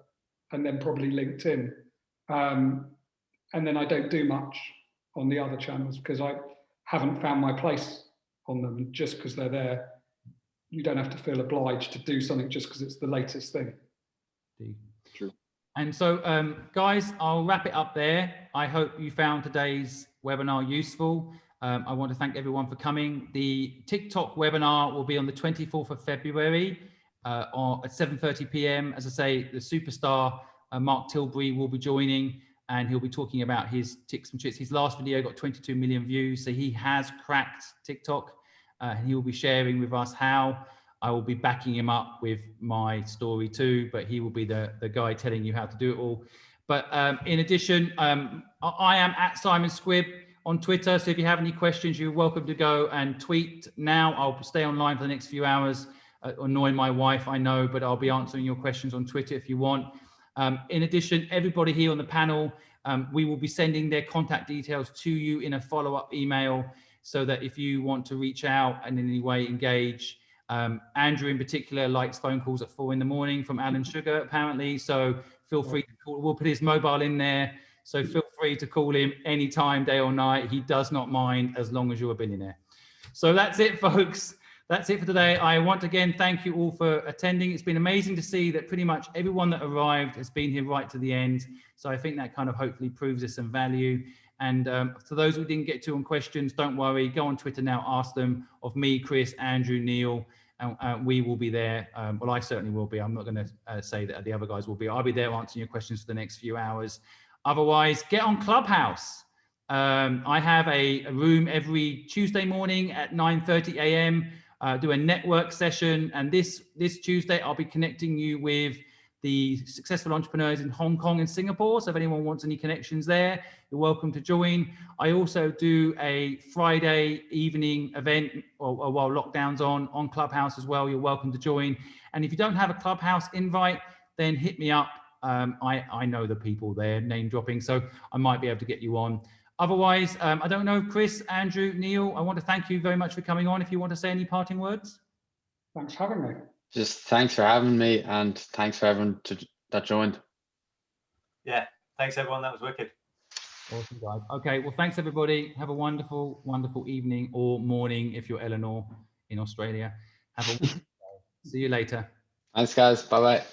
D: and then probably LinkedIn. And then I don't do much on the other channels because I haven't found my place on them. Just because they're there, you don't have to feel obliged to do something just because it's the latest thing.
K: True.
A: And so, guys, I'll wrap it up there. I hope you found today's webinar useful. I want to thank everyone for coming. The TikTok webinar will be on the 24th of February at 7:30 p.m. As I say, the superstar Mark Tilbury will be joining, and he'll be talking about his tips and tricks. His last video got 22 million views, so he has cracked TikTok, and he will be sharing with us how. I will be backing him up with my story too, but he will be the guy telling you how to do it all. But in addition, I am at Simon Squibb on Twitter. So if you have any questions, you're welcome to go and tweet now. I'll stay online for the next few hours, annoying my wife, I know, but I'll be answering your questions on Twitter if you want. In addition, everybody here on the panel, we will be sending their contact details to you in a follow-up email so that if you want to reach out and in any way engage. Andrew in particular likes phone calls at 4 a.m. from Alan Sugar, apparently. So feel free to call. We'll put his mobile in there. So feel free to call him anytime, day or night. He does not mind as long as you're a billionaire. So that's it, folks. That's it for today. I want to again thank you all for attending. It's been amazing to see that pretty much everyone that arrived has been here right to the end. So I think that kind of hopefully proves there's some value. And for those who didn't get to on questions, don't worry. Go on Twitter now, ask them of me, Chris, Andrew, Neil, and we will be there. Well, I certainly will be. I'm not going to say that the other guys will be. I'll be there answering your questions for the next few hours. Otherwise, get on Clubhouse. I have a room every Tuesday morning at 9:30 a.m. Do a network session, and this Tuesday I'll be connecting you with the successful entrepreneurs in Hong Kong and Singapore. So if anyone wants any connections there, you're welcome to join. I also do a Friday evening event or while lockdown's on Clubhouse as well. You're welcome to join. And if you don't have a Clubhouse invite, then hit me up. I know the people there, name dropping, so I might be able to get you on. Otherwise, I don't know, Chris, Andrew, Neil, I want to thank you very much for coming on. If you want to say any parting words.
D: Thanks for having me.
F: Just thanks for having me, and thanks for everyone that joined.
E: Yeah, thanks everyone. That was wicked.
A: Awesome, guys. Okay, well, thanks everybody. Have a wonderful, wonderful evening or morning if you're Eleanor in Australia. Have a wonderful day. See you later.
F: Thanks, guys. Bye-bye.